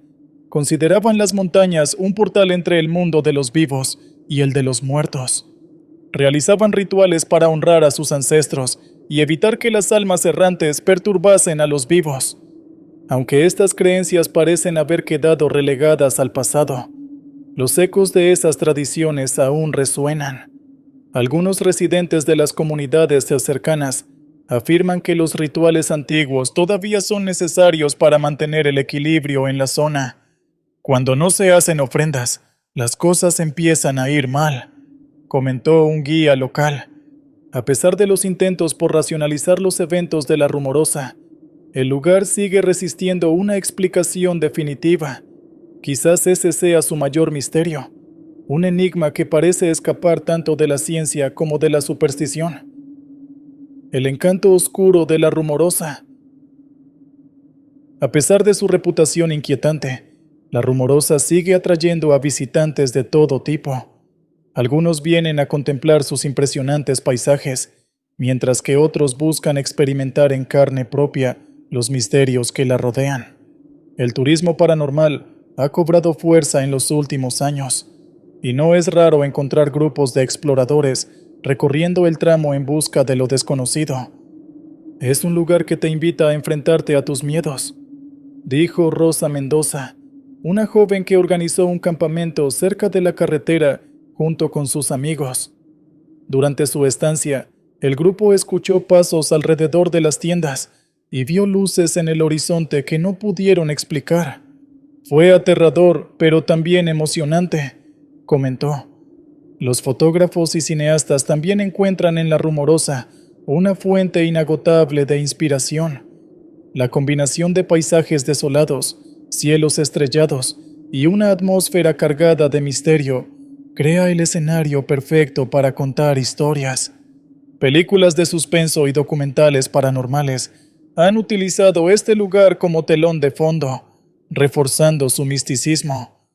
consideraban las montañas un portal entre el mundo de los vivos y el de los muertos. Realizaban rituales para honrar a sus ancestros y evitar que las almas errantes perturbasen a los vivos. Aunque estas creencias parecen haber quedado relegadas al pasado, los ecos de esas tradiciones aún resuenan. Algunos residentes de las comunidades cercanas afirman que los rituales antiguos todavía son necesarios para mantener el equilibrio en la zona. Cuando no se hacen ofrendas, las cosas empiezan a ir mal, comentó un guía local. A pesar de los intentos por racionalizar los eventos de la Rumorosa, el lugar sigue resistiendo una explicación definitiva. Quizás ese sea su mayor misterio, un enigma que parece escapar tanto de la ciencia como de la superstición. El encanto oscuro de la Rumorosa. A pesar de su reputación inquietante, la Rumorosa sigue atrayendo a visitantes de todo tipo. Algunos vienen a contemplar sus impresionantes paisajes, mientras que otros buscan experimentar en carne propia los misterios que la rodean. El turismo paranormal ha cobrado fuerza en los últimos años, y no es raro encontrar grupos de exploradores recorriendo el tramo en busca de lo desconocido. Es un lugar que te invita a enfrentarte a tus miedos, dijo Rosa Mendoza, una joven que organizó un campamento cerca de la carretera junto con sus amigos. Durante su estancia, el grupo escuchó pasos alrededor de las tiendas y vio luces en el horizonte que no pudieron explicar. Fue aterrador, pero también emocionante, comentó. Los fotógrafos y cineastas también encuentran en La Rumorosa una fuente inagotable de inspiración. La combinación de paisajes desolados, cielos estrellados y una atmósfera cargada de misterio crea el escenario perfecto para contar historias. Películas de suspenso y documentales paranormales han utilizado este lugar como telón de fondo, reforzando su misticismo.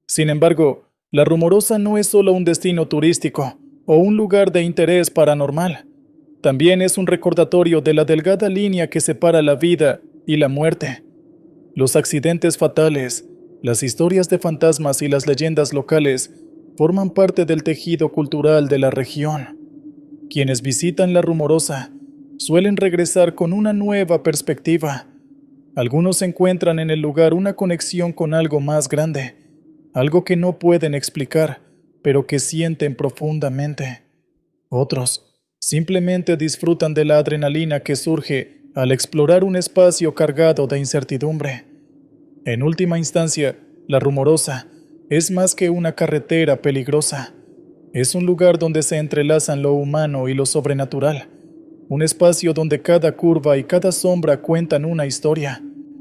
Sin embargo, La Rumorosa no es solo un destino turístico o un lugar de interés paranormal. También es un recordatorio de la delgada línea que separa la vida y la muerte. Los accidentes fatales, las historias de fantasmas y las leyendas locales forman parte del tejido cultural de la región. Quienes visitan La Rumorosa suelen regresar con una nueva perspectiva. Algunos encuentran en el lugar una conexión con algo más grande, algo que no pueden explicar, pero que sienten profundamente. Otros simplemente disfrutan de la adrenalina que surge al explorar un espacio cargado de incertidumbre. En última instancia, La Rumorosa es más que una carretera peligrosa. Es un lugar donde se entrelazan lo humano y lo sobrenatural. Un espacio donde cada curva y cada sombra cuentan una historia.